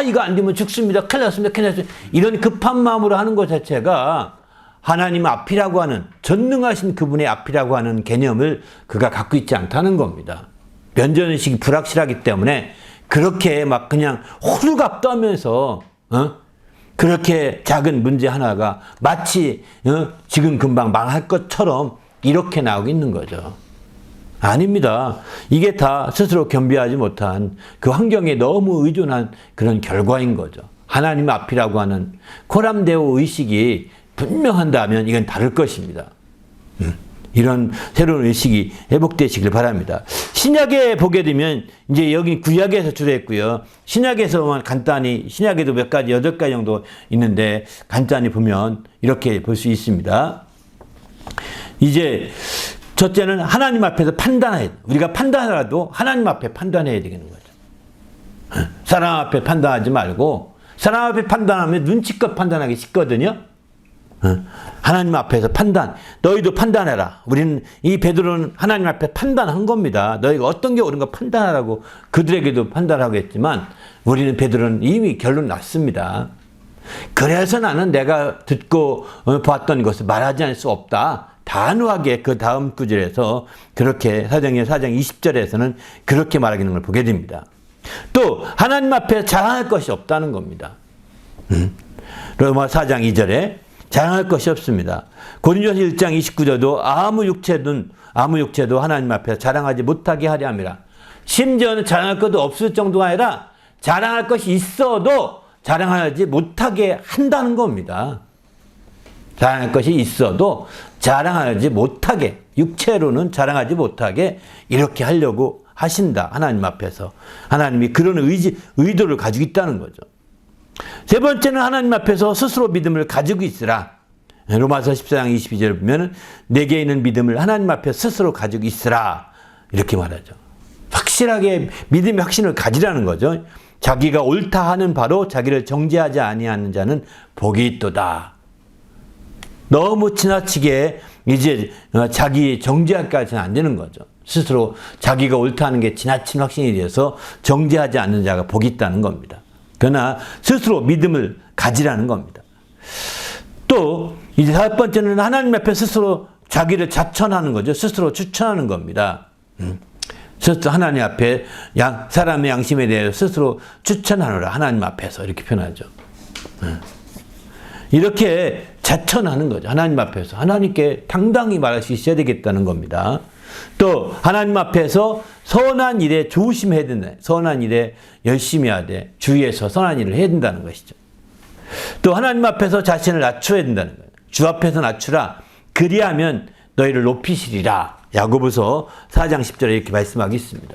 이거 안 되면 죽습니다. 큰일 났습니다. 큰일 났습니다. 이런 급한 마음으로 하는 것 자체가 하나님 앞이라고 하는 전능하신 그분의 앞이라고 하는 개념을 그가 갖고 있지 않다는 겁니다. 면전의식이 불확실하기 때문에 그렇게 막 그냥 호들갑 떠면서 그렇게 작은 문제 하나가 마치 지금 금방 망할 것처럼 이렇게 나오고 있는 거죠. 아닙니다. 이게 다 스스로 겸비하지 못한 그 환경에 너무 의존한 그런 결과인 거죠. 하나님 앞이라고 하는 코람데오 의식이 분명한다면 이건 다를 것입니다. 이런 새로운 의식이 회복되시길 바랍니다. 신약에 보게 되면 이제 여기 구약에서 주로 했고요. 신약에서만 간단히 신약에도 몇 가지 8가지 정도 있는데 간단히 보면 이렇게 볼 수 있습니다. 이제 첫째는 하나님 앞에서 판단해야 돼. 우리가 판단하라도 하나님 앞에 판단해야 되는 거죠. 사람 앞에 판단하지 말고 사람 앞에 판단하면 눈치껏 판단하기 쉽거든요. 하나님 앞에서 판단. 너희도 판단해라. 우리는 이 베드로는 하나님 앞에 판단한 겁니다. 너희가 어떤 게 옳은가 판단하라고 그들에게도 판단하고 했지만 우리는 베드로는 이미 결론 났습니다. 그래서 나는 내가 듣고 봤던 것을 말하지 않을 수 없다. 단호하게 그 다음 구절에서 그렇게 사도행전 4장 20절에서는 그렇게 말하는 걸 보게 됩니다. 또 하나님 앞에 자랑할 것이 없다는 겁니다. 로마 4장 2절에 자랑할 것이 없습니다. 고린도서 1장 29절도 아무 육체도 하나님 앞에 자랑하지 못하게 하려 함이라. 심지어는 자랑할 것도 없을 정도가 아니라 자랑할 것이 있어도 자랑하지 못하게 한다는 겁니다. 자랑할 것이 있어도 자랑하지 못하게, 육체로는 자랑하지 못하게 이렇게 하려고 하신다. 하나님 앞에서. 하나님이 그런 의도를 가지고 있다는 거죠. 세 번째는 하나님 앞에서 스스로 믿음을 가지고 있으라. 로마서 14장 22절 보면 내게 있는 믿음을 하나님 앞에 스스로 가지고 있으라. 이렇게 말하죠. 확실하게 믿음의 확신을 가지라는 거죠. 자기가 옳다 하는 바로 자기를 정죄하지 아니하는 자는 복이 있도다. 너무 지나치게 이제 자기 정죄하기까지는 안 되는 거죠. 스스로 자기가 옳다 하는 게 지나친 확신이 되어서 정죄하지 않는 자가 복이 있다는 겁니다. 그러나 스스로 믿음을 가지라는 겁니다. 또 이제 4번째는 하나님 앞에 스스로 자기를 자천하는 거죠. 스스로 추천하는 겁니다. 스스로 하나님 앞에 사람의 양심에 대해 스스로 추천하노라. 하나님 앞에서 이렇게 표현하죠. 이렇게 자천하는 거죠. 하나님 앞에서. 하나님께 당당히 말할 수 있어야 되겠다는 겁니다. 또 하나님 앞에서 선한 일에 조심해야 된다. 선한 일에 열심히 해야 돼. 주위에서 선한 일을 해야 된다는 것이죠. 또 하나님 앞에서 자신을 낮춰야 된다는 거예요. 주 앞에서 낮추라. 그리하면 너희를 높이시리라. 야고보서 4장 10절에 이렇게 말씀하고 있습니다.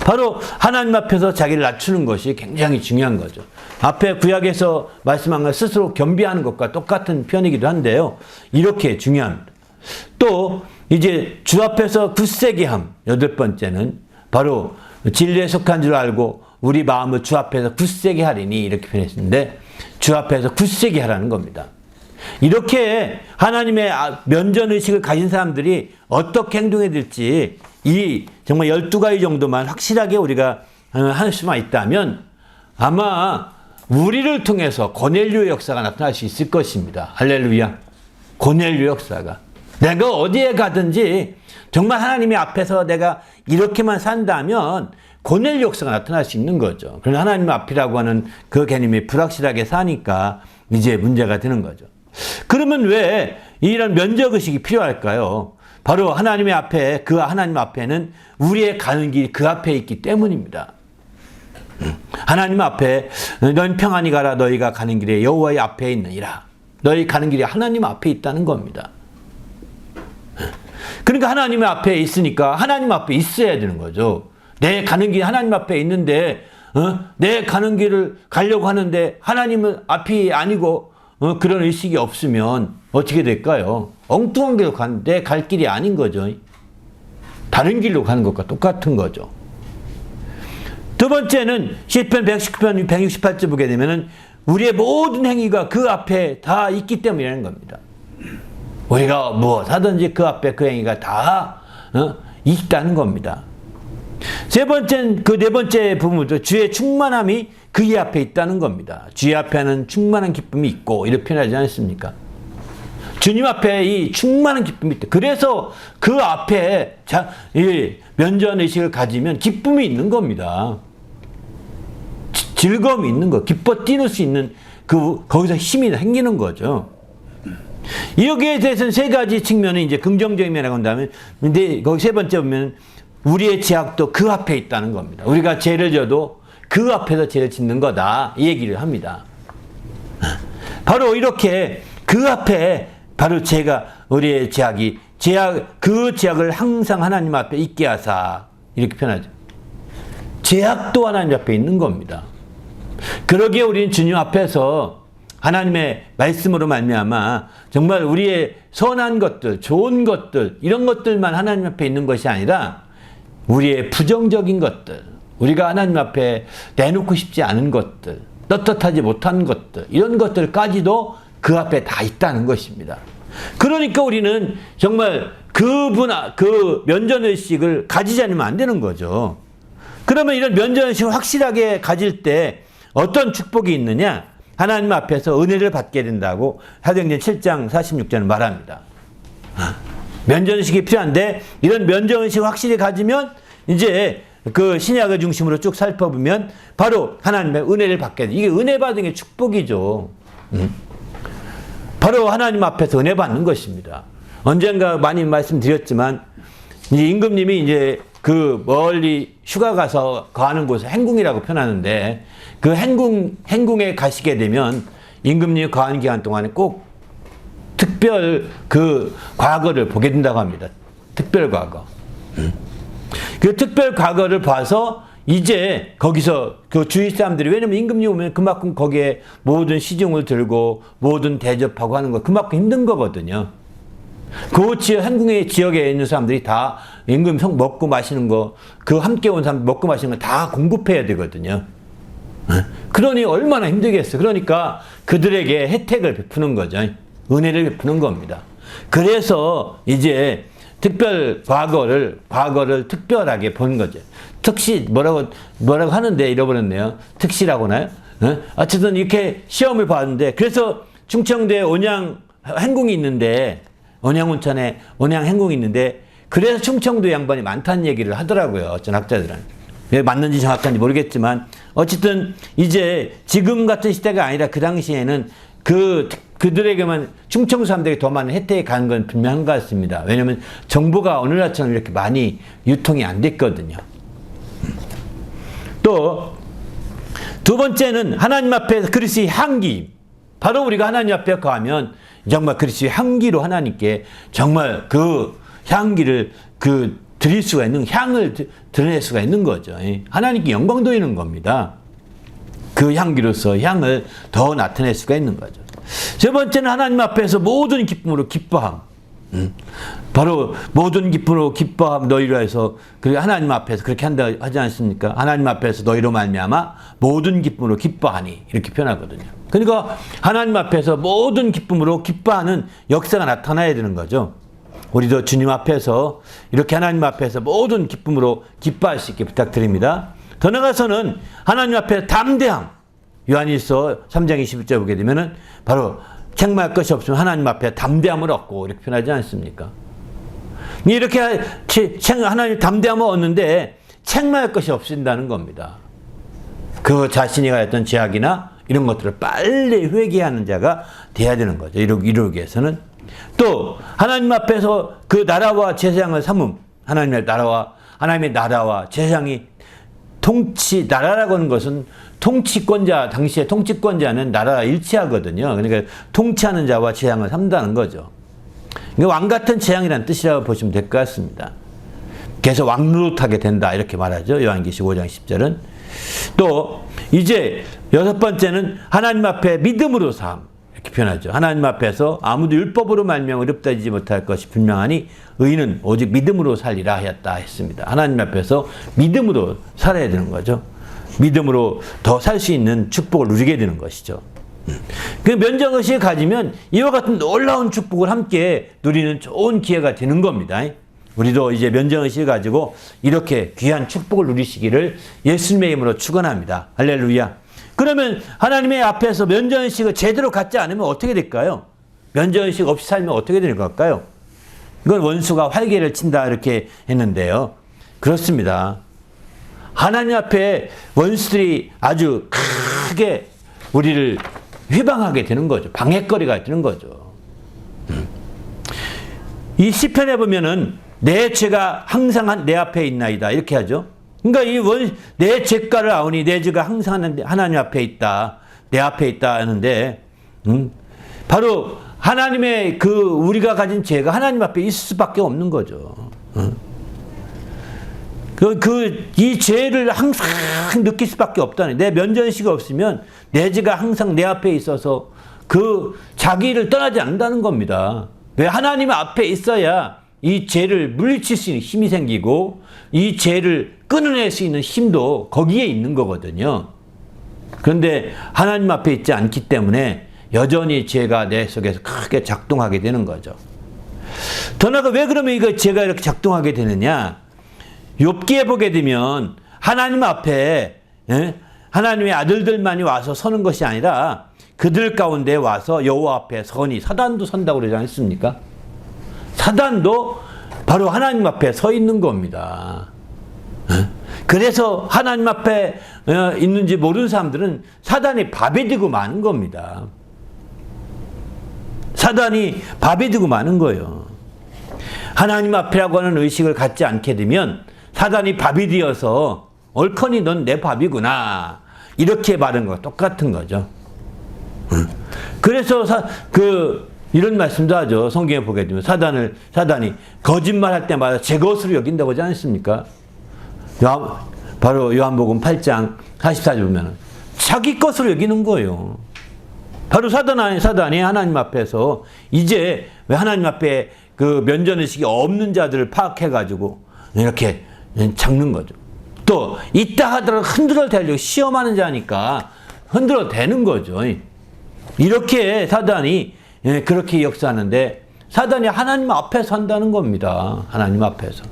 바로 하나님 앞에서 자기를 낮추는 것이 굉장히 중요한 거죠. 앞에 구약에서 말씀한 것 스스로 겸비하는 것과 똑같은 표현이기도 한데요. 이렇게 중요합니다. 또 이제 주 앞에서 굳세게 함. 8번째는 바로 진리에 속한 줄 알고 우리 마음을 주 앞에서 굳세게 하리니 이렇게 표현했는데 주 앞에서 굳세게 하라는 겁니다. 이렇게 하나님의 면전의식을 가진 사람들이 어떻게 행동해야 될지 이 정말 12가지 정도만 확실하게 우리가 할 수만 있다면 아마 우리를 통해서 고넬료의 역사가 나타날 수 있을 것입니다. 할렐루야. 고넬료 역사가. 내가 어디에 가든지 정말 하나님의 앞에서 내가 이렇게만 산다면 고넬료 역사가 나타날 수 있는 거죠. 그러나 하나님 앞이라고 하는 그 개념이 불확실하게 사니까 이제 문제가 되는 거죠. 그러면 왜 이런 면적의식이 필요할까요? 바로 하나님의 앞에, 그 하나님 앞에는 우리의 가는 길이 그 앞에 있기 때문입니다. 하나님 앞에 넌 평안히 가라. 너희가 가는 길에 여호와의 앞에 있느니라. 너희 가는 길이 하나님 앞에 있다는 겁니다. 그러니까 하나님의 앞에 있으니까 하나님 앞에 있어야 되는 거죠. 내 가는 길이 하나님 앞에 있는데 내 가는 길을 가려고 하는데 하나님은 앞이 아니고 그런 의식이 없으면 어떻게 될까요? 엉뚱한 길로 가는데 갈 길이 아닌 거죠. 다른 길로 가는 것과 똑같은 거죠. 두 번째는 시편 119편 168절 보게 되면은 우리의 모든 행위가 그 앞에 다 있기 때문이라는 겁니다. 우리가 무엇 하든지 그 앞에 그 행위가 다 있다는 겁니다. 세 번째는 그 네 번째 부분도 주의 충만함이 그의 앞에 있다는 겁니다. 주의 앞에는 충만한 기쁨이 있고 이렇게 표현하지 않습니까? 주님 앞에 이 충만한 기쁨이 있다. 그래서 그 앞에 이 면전의식을 가지면 기쁨이 있는 겁니다. 즐거움이 있는 거, 기뻐 뛰는 수 있는 거기서 힘이 생기는 거죠. 여기에 대해서는 세 가지 측면은 이제 긍정적인 면이라고 한다면, 근데 거기 세 번째 보면 우리의 죄악도 그 앞에 있다는 겁니다. 우리가 죄를 져도 그 앞에서 죄를 짓는 거다. 이 얘기를 합니다. 바로 이렇게 그 앞에 바로 우리의 죄악이, 그 죄악을 항상 하나님 앞에 있게 하사. 이렇게 표현하죠. 죄악도 하나님 앞에 있는 겁니다. 그러기에 우리는 주님 앞에서 하나님의 말씀으로 말미암아 정말 우리의 선한 것들, 좋은 것들, 이런 것들만 하나님 앞에 있는 것이 아니라 우리의 부정적인 것들, 우리가 하나님 앞에 내놓고 싶지 않은 것들, 떳떳하지 못한 것들, 이런 것들까지도 그 앞에 다 있다는 것입니다. 그러니까 우리는 정말 그 면전의식을 가지지 않으면 안 되는 거죠. 그러면 이런 면전의식을 확실하게 가질 때 어떤 축복이 있느냐? 하나님 앞에서 은혜를 받게 된다고 사도행전 7장 46절은 말합니다. 면전의식이 필요한데 이런 면전의식을 확실히 가지면 이제 그 신약을 중심으로 쭉 살펴보면 바로 하나님의 은혜를 받게 돼. 이게 은혜 받은 게 축복이죠. 바로 하나님 앞에서 은혜 받는 것입니다. 언젠가 많이 말씀드렸지만 임금님이 이제 그 멀리 휴가 가서 거하는 곳을 행궁이라고 표현하는데 그 행궁에 가시게 되면 임금님이 거하는 기간 동안에 꼭 특별 그 과거를 보게 된다고 합니다. 특별 과거. 그 특별 과거를 봐서 이제 거기서 그 주위 사람들이, 왜냐면 임금님 오면 그만큼 거기에 모든 시중을 들고 모든 대접하고 하는 거 그만큼 힘든 거거든요. 그 행궁의 지역에 있는 사람들이 다 임금 먹고 마시는 거, 그 함께 온 사람 먹고 마시는 거 다 공급해야 되거든요. 그러니 얼마나 힘들겠어. 그러니까 그들에게 혜택을 베푸는 거죠. 은혜를 베푸는 겁니다. 그래서 이제 특별 과거를 특별하게 본 거죠. 특시 뭐라고 하는데 잃어버렸네요. 특시라고 하나요? 어쨌든 이렇게 시험을 봤는데, 그래서 충청도에 온양 행궁이 있는데, 온양온천에 온양 행궁이 있는데, 그래서 충청도 양반이 많다는 얘기를 하더라고요. 어떤 학자들은. 왜 맞는지 정확한지 모르겠지만 어쨌든 이제 지금 같은 시대가 아니라 그 당시에는 그들에게만, 충청도 사람들에게 더 많은 혜택이 가는 건 분명한 것 같습니다. 왜냐하면 정보가 오늘날처럼 이렇게 많이 유통이 안 됐거든요. 또 두 번째는 하나님 앞에 그리스도의 향기. 바로 우리가 하나님 앞에 가면 정말 그리스도의 향기로 하나님께 정말 그 향기를 드릴 수가 있는, 향을 드러낼 수가 있는 거죠. 하나님께 영광 돌리는 겁니다. 그 향기로서 향을 더 나타낼 수가 있는 거죠. 세 번째는 하나님 앞에서 모든 기쁨으로 기뻐함. 바로 모든 기쁨으로 기뻐함 너희로 해서, 그리고 하나님 앞에서 그렇게 한다 하지 않습니까? 하나님 앞에서 너희로 말미암아 모든 기쁨으로 기뻐하니, 이렇게 표현하거든요. 그러니까 하나님 앞에서 모든 기쁨으로 기뻐하는 역사가 나타나야 되는 거죠. 우리도 주님 앞에서 이렇게 하나님 앞에서 모든 기쁨으로 기뻐할 수 있게 부탁드립니다. 더 나아가서는 하나님 앞에 담대함. 요한일서 3장 21절 보게 되면은 바로 책망할 것이 없으면 하나님 앞에 담대함을 얻고, 이렇게 표현하지 않습니까? 이렇게 하나님 담대함을 얻는데 책망할 것이 없어진다는 겁니다. 그 자신이 가졌던 죄악이나 이런 것들을 빨리 회개하는 자가 돼야 되는 거죠. 이루기 위해서는. 또 하나님 앞에서 그 나라와 제사장을 삼음. 하나님의 나라와 제사장이 나라라고 하는 것은 통치권자, 당시에 통치권자는 나라와 일치하거든요. 그러니까 통치하는 자와 제사장을 삼다는 거죠. 왕 같은 제사장이라는 뜻이라고 보시면 될 것 같습니다. 계속 왕노릇하게 된다, 이렇게 말하죠. 요한계시 5장 10절은. 또 이제 여섯 번째는 하나님 앞에 믿음으로 삶. 이렇게 표현하죠. 하나님 앞에서 아무도 율법으로 말미암아 의롭다지지 못할 것이 분명하니 의인은 오직 믿음으로 살리라 하였다 했습니다. 하나님 앞에서 믿음으로 살아야 되는 거죠. 믿음으로 더 살 수 있는 축복을 누리게 되는 것이죠. 그 면정의식을 가지면 이와 같은 놀라운 축복을 함께 누리는 좋은 기회가 되는 겁니다. 우리도 이제 면정의식을 가지고 이렇게 귀한 축복을 누리시기를 예수님의 이름으로 축원합니다. 할렐루야. 그러면 하나님의 앞에서 면정의식을 제대로 갖지 않으면 어떻게 될까요? 면정의식 없이 살면 어떻게 되는 걸까요? 이건 원수가 활개를 친다 이렇게 했는데요. 그렇습니다. 하나님 앞에 원수들이 아주 크게 우리를 휘방하게 되는 거죠. 방해거리가 되는 거죠. 이 시편에 보면은 내 죄가 항상 내 앞에 있나이다 이렇게 하죠. 그러니까 내 죄가를 아오니 내 죄가 항상 하나님 앞에 있다. 내 앞에 있다 하는데 바로 하나님의 우리가 가진 죄가 하나님 앞에 있을 수밖에 없는 거죠. 이 죄를 항상 느낄 수밖에 없다는, 내 면전의식이 없으면 내 죄가 항상 내 앞에 있어서 자기를 떠나지 않는다는 겁니다. 왜? 하나님 앞에 있어야 이 죄를 물리칠 수 있는 힘이 생기고 이 죄를 끊어낼 수 있는 힘도 거기에 있는 거거든요. 그런데 하나님 앞에 있지 않기 때문에 여전히 죄가 내 속에서 크게 작동하게 되는 거죠. 더 나아가 왜 그러면 이거 죄가 이렇게 작동하게 되느냐? 욥기에 보게 되면 하나님 앞에 하나님의 아들들만이 와서 서는 것이 아니라 그들 가운데 와서 여호와 앞에 서니, 사단도 선다고 그러지 않습니까? 사단도 바로 하나님 앞에 서 있는 겁니다. 그래서 하나님 앞에 있는지 모르는 사람들은 사단이 밥이 되고 마는 겁니다. 사단이 밥이 되고 마는 거예요. 하나님 앞이라고 하는 의식을 갖지 않게 되면 사단이 밥이 되어서 얼커니 넌 내 밥이구나 이렇게 말하는 거와 똑같은 거죠. 그래서 이런 말씀도 하죠. 성경에 보게 되면 사단이 거짓말할 때마다 제 것으로 여긴다고 하지 않습니까? 바로 요한복음 8장 44절 보면 자기 것으로 여기는 거예요. 바로 사단이 하나님 앞에서 이제 왜 하나님 앞에 면전의식이 없는 자들을 파악해가지고 이렇게 잡는 거죠. 또 있다 하더라도 흔들어 대려고 시험하는 자니까 흔들어 대는 거죠. 이렇게 사단이 그렇게 역사하는데 사단이 하나님 앞에서 한다는 겁니다. 하나님 앞에서.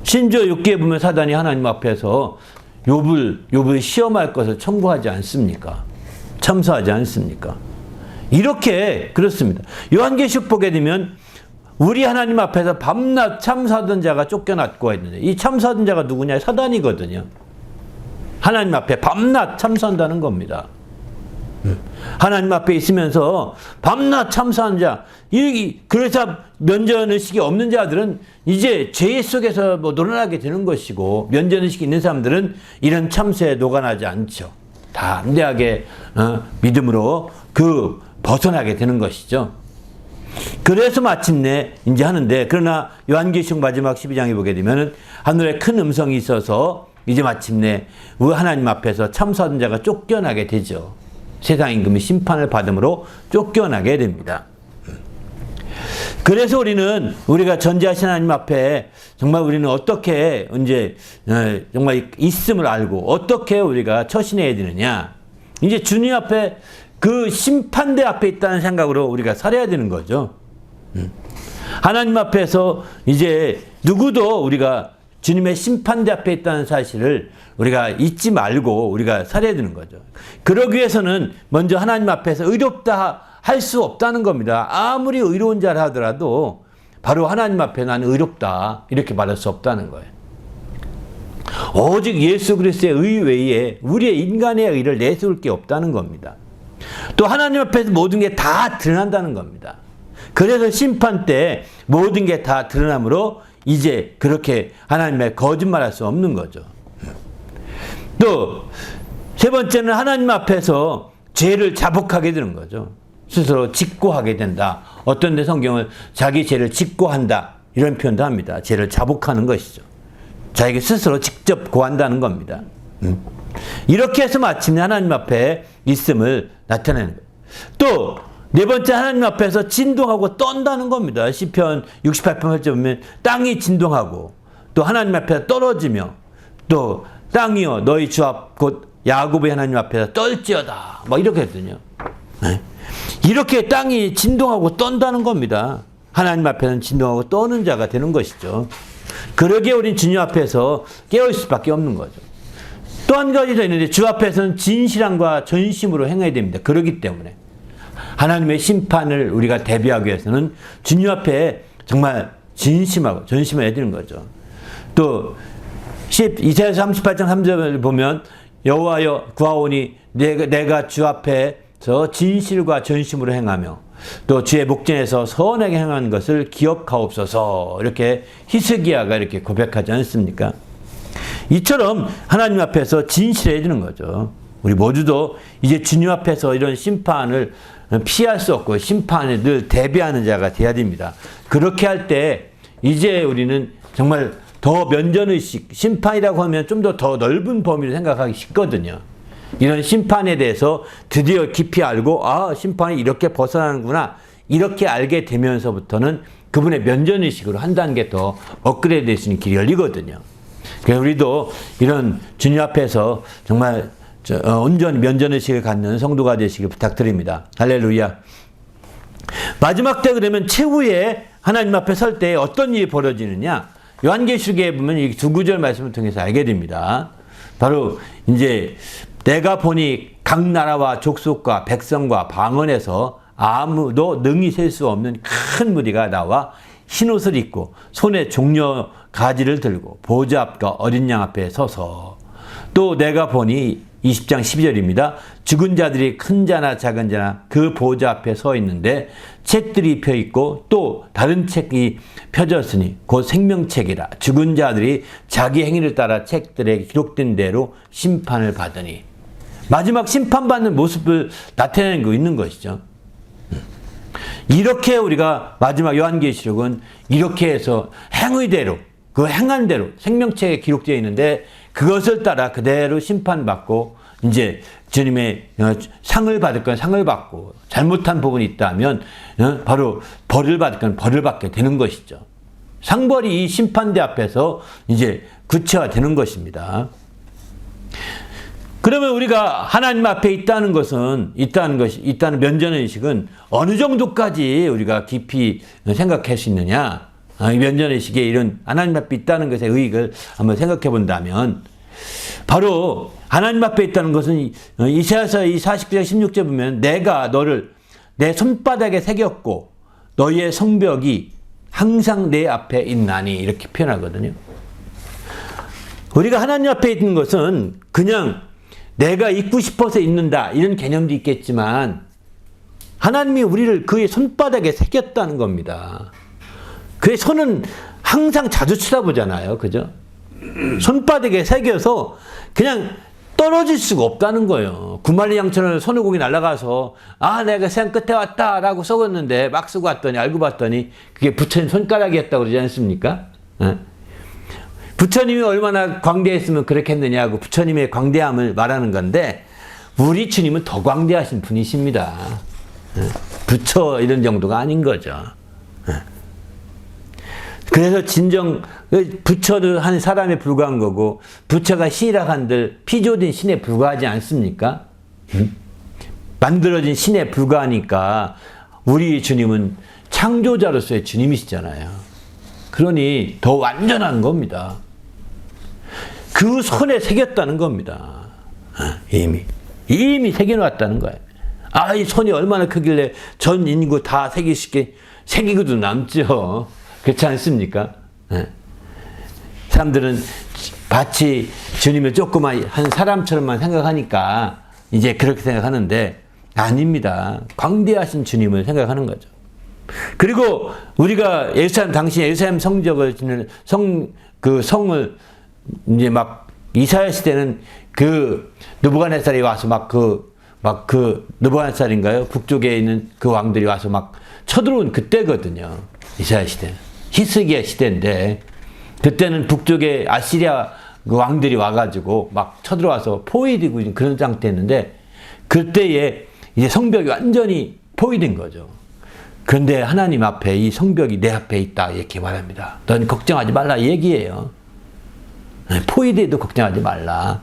심지어 욥기에 보면 사단이 하나님 앞에서 욥을 시험할 것을 청구하지 않습니까? 참소하지 않습니까? 이렇게 그렇습니다. 요한계시록 보게 되면 우리 하나님 앞에서 밤낮 참소하던 자가 쫓겨났고 했는데 이 참소하던 자가 누구냐? 사단이거든요. 하나님 앞에 밤낮 참소한다는 겁니다. 하나님 앞에 있으면서 밤낮 참소하는 자, 그래서 면전의식이 없는 자들은 이제 죄 속에서 놀아나게 되는 것이고, 면전의식이 있는 사람들은 이런 참소에 녹아나지 않죠. 담대하게 믿음으로 벗어나게 되는 것이죠. 그래서 마침내 이제 하는데, 그러나 요한계시록 마지막 12장에 보게 되면은 하늘에 큰 음성이 있어서 이제 마침내 하나님 앞에서 참소하던 자가 쫓겨나게 되죠. 세상 임금이 심판을 받음으로 쫓겨나게 됩니다. 그래서 우리가 전지하신 하나님 앞에 정말 우리는 어떻게 이제 정말 있음을 알고 어떻게 우리가 처신해야 되느냐. 이제 주님 앞에 심판대 앞에 있다는 생각으로 우리가 살아야 되는 거죠. 하나님 앞에서 이제 누구도 우리가 주님의 심판대 앞에 있다는 사실을 우리가 잊지 말고 우리가 살아야 되는 거죠. 그러기 위해서는 먼저 하나님 앞에서 의롭다 할 수 없다는 겁니다. 아무리 의로운 자라 하더라도 바로 하나님 앞에 나는 의롭다 이렇게 말할 수 없다는 거예요. 오직 예수 그리스도의 의 외에 우리의 인간의 의를 내세울 게 없다는 겁니다. 또 하나님 앞에서 모든 게 다 드러난다는 겁니다. 그래서 심판 때 모든 게 다 드러나므로 이제 그렇게 하나님의 거짓말할 수 없는 거죠. 또 세 번째는 하나님 앞에서 죄를 자복하게 되는 거죠. 스스로 직고하게 된다. 어떤 데 성경을 자기 죄를 직고한다 이런 표현도 합니다. 죄를 자복하는 것이죠. 자기 스스로 직접 고한다는 겁니다. 이렇게 해서 마침내 하나님 앞에 있음을 나타내는 거예요. 또 네 번째, 하나님 앞에서 진동하고 떤다는 겁니다. 시편 68편 8절 보면 땅이 진동하고 또 하나님 앞에 떨어지며 또 땅이여 너희 주 앞 곧 야곱의 하나님 앞에서 떨지어다. 막 이렇게 했거든요. 네. 이렇게 땅이 진동하고 떤다는 겁니다. 하나님 앞에서는 진동하고 떠는 자가 되는 것이죠. 그러기에 우린 주님 앞에서 깨어있을 수밖에 없는 거죠. 또 한 가지 더 있는데 주 앞에서는 진실함과 전심으로 행해야 됩니다. 그렇기 때문에 하나님의 심판을 우리가 대비하기 위해서는 주님 앞에 정말 진심하고 전심해야 되는 거죠. 또 이사야서 38장 3절을 보면 여호와여 구하오니 내가 주 앞에서 진실과 전심으로 행하며 또 주의 목전에서 선하게 행하는 것을 기억하옵소서. 이렇게 히스기야가 이렇게 고백하지 않습니까? 이처럼 하나님 앞에서 진실해야 되는 거죠. 우리 모두도 이제 주님 앞에서 이런 심판을 피할 수 없고 심판에 늘 대비하는 자가 되어야 됩니다. 그렇게 할 때 이제 우리는 정말 더 면전의식, 심판이라고 하면 좀 더 넓은 범위를 생각하기 쉽거든요. 이런 심판에 대해서 드디어 깊이 알고 심판이 이렇게 벗어나는구나 이렇게 알게 되면서부터는 그분의 면전의식으로 한 단계 더 업그레이드 될 수 있는 길이 열리거든요. 그래서 우리도 이런 주님 앞에서 정말 온전히 면전의식을 갖는 성도가 되시길 부탁드립니다. 할렐루야. 마지막 때 그러면 최후에 하나님 앞에 설 때 어떤 일이 벌어지느냐? 요한계시록에 보면 이 두 구절 말씀을 통해서 알게 됩니다. 바로 이제 내가 보니 각 나라와 족속과 백성과 방언에서 아무도 능히 셀 수 없는 큰 무리가 나와 흰옷을 입고 손에 종려 가지를 들고 보좌 앞과 어린 양 앞에 서서 또 내가 보니 20장 12절입니다. 죽은 자들이 큰 자나 작은 자나 그 보좌 앞에 서 있는데 책들이 펴 있고 또 다른 책이 펴졌으니 곧 생명책이라. 죽은 자들이 자기 행위를 따라 책들에 기록된 대로 심판을 받으니. 마지막 심판받는 모습을 나타내는 거 있는 것이죠. 이렇게 우리가 마지막 요한계시록은 이렇게 해서 행의대로 그 행한 대로 생명책에 기록되어 있는데 그것을 따라 그대로 심판받고 이제 주님의 상을 받을 건 상을 받고 잘못한 부분이 있다면 바로 벌을 받을 건 벌을 받게 되는 것이죠. 상벌이 이 심판대 앞에서 이제 구체화되는 것입니다. 그러면 우리가 하나님 앞에 있다는 면전의식은 어느 정도까지 우리가 깊이 생각할 수 있느냐? 면전의식에 이런 하나님 앞에 있다는 것의 의익을 한번 생각해 본다면 바로 하나님 앞에 있다는 것은 이사야서 49장 16절 보면 내가 너를 내 손바닥에 새겼고 너희의 성벽이 항상 내 앞에 있나니 이렇게 표현하거든요. 우리가 하나님 앞에 있는 것은 그냥 내가 있고 싶어서 있는다 이런 개념도 있겠지만 하나님이 우리를 그의 손바닥에 새겼다는 겁니다. 그의 손은 항상 자주 쳐다보잖아요. 그죠? 손바닥에 새겨서 그냥 떨어질 수가 없다는 거예요. 구말리 양처럼 손오공이 날아가서 내가 산 끝에 왔다 라고 썩었는데 막 쓰고 왔더니 알고 봤더니 그게 부처님 손가락이었다고 그러지 않습니까? 부처님이 얼마나 광대했으면 그렇게 했느냐고 부처님의 광대함을 말하는 건데 우리 주님은 더 광대하신 분이십니다. 부처 이런 정도가 아닌 거죠. 그래서 진정 부처를 한 사람에 불과한 거고 부처가 신이라 한들 피조된 신에 불과하지 않습니까? 만들어진 신에 불과하니까 우리 주님은 창조자로서의 주님이시잖아요. 그러니 더 완전한 겁니다. 그 손에 새겼다는 겁니다. 이미 새겨놨다는 거예요. 이 손이 얼마나 크길래 전 인구 다 새기고도 남죠. 그렇지 않습니까? 사람들은 마치 주님을 조그만 한 사람처럼만 생각하니까 이제 그렇게 생각하는데 아닙니다. 광대하신 주님을 생각하는 거죠. 그리고 우리가 당시 예루살렘 성적을 지는 성을 이제 막 이사야 시대는 그 느부갓네살이 와서 느부갓네살인가요? 북쪽에 있는 그 왕들이 와서 막 쳐들어온 그때거든요. 이사야 시대는. 히스기야 시대인데 그때는 북쪽에 아시리아 그 왕들이 와가지고 막 쳐들어와서 포위되고 그런 상태였는데 그때에 이제 성벽이 완전히 포위된 거죠. 그런데 하나님 앞에 이 성벽이 내 앞에 있다 이렇게 말합니다. 넌 걱정하지 말라 얘기예요. 포위돼도 걱정하지 말라.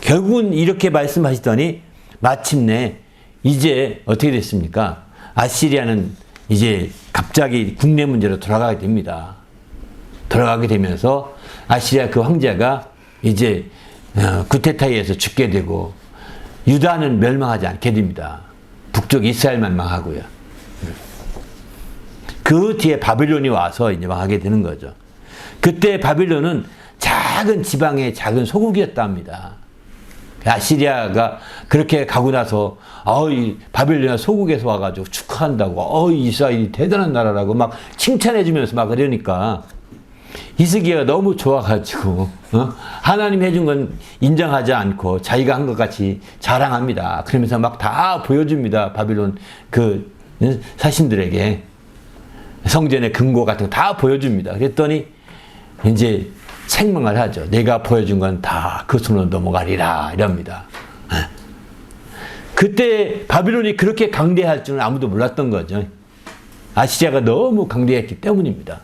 결국은 이렇게 말씀하시더니 마침내 이제 어떻게 됐습니까? 아시리아는 이제 갑자기 국내 문제로 돌아가게 됩니다. 돌아가게 되면서 아시리아 그 황제가 이제 구테타에 의해서 죽게 되고 유다는 멸망하지 않게 됩니다. 북쪽 이스라엘만 망하고요. 그 뒤에 바빌론이 와서 이제 망하게 되는 거죠. 그때 바빌론은 작은 지방의 작은 소국이었다 합니다. 아시리아가 그렇게 가고 나서 이 바빌론이 소국에서 와가지고 축하한다고 이스라엘이 대단한 나라라고 막 칭찬해 주면서 막 그러니까 히스기야가 너무 좋아가지고 하나님 해준 건 인정하지 않고 자기가 한 것 같이 자랑합니다. 그러면서 막 다 보여줍니다. 바빌론 그 사신들에게 성전의 금고 같은 거 다 보여줍니다. 그랬더니 이제 책망을 하죠. 내가 보여준 건 다 그 손으로 넘어가리라 이럽니다. 그때 바빌론이 그렇게 강대할 줄은 아무도 몰랐던 거죠. 아시리아가 너무 강대했기 때문입니다.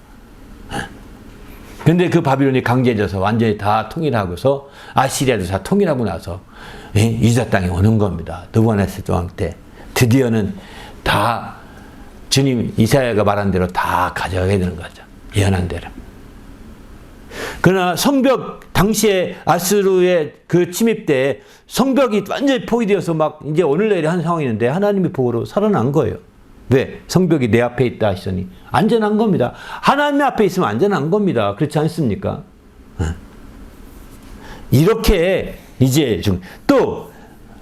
근데 그 바빌론이 강대해져서 완전히 다 통일하고서 아시리아도 다 통일하고 나서 유다 땅에 오는 겁니다. 느부갓네살 왕 때 드디어는 다 주님 이사야가 말한 대로 다 가져가게 되는 거죠. 예언한 대로. 그러나 성벽 당시에 아수르의 그 침입 때 성벽이 완전히 포위되어서 막 이제 오늘날에 한 상황이었는데 하나님의 보호로 살아난 거예요. 왜? 성벽이 내 앞에 있다 하시더니 안전한 겁니다. 하나님 앞에 있으면 안전한 겁니다. 그렇지 않습니까? 이렇게 이제 또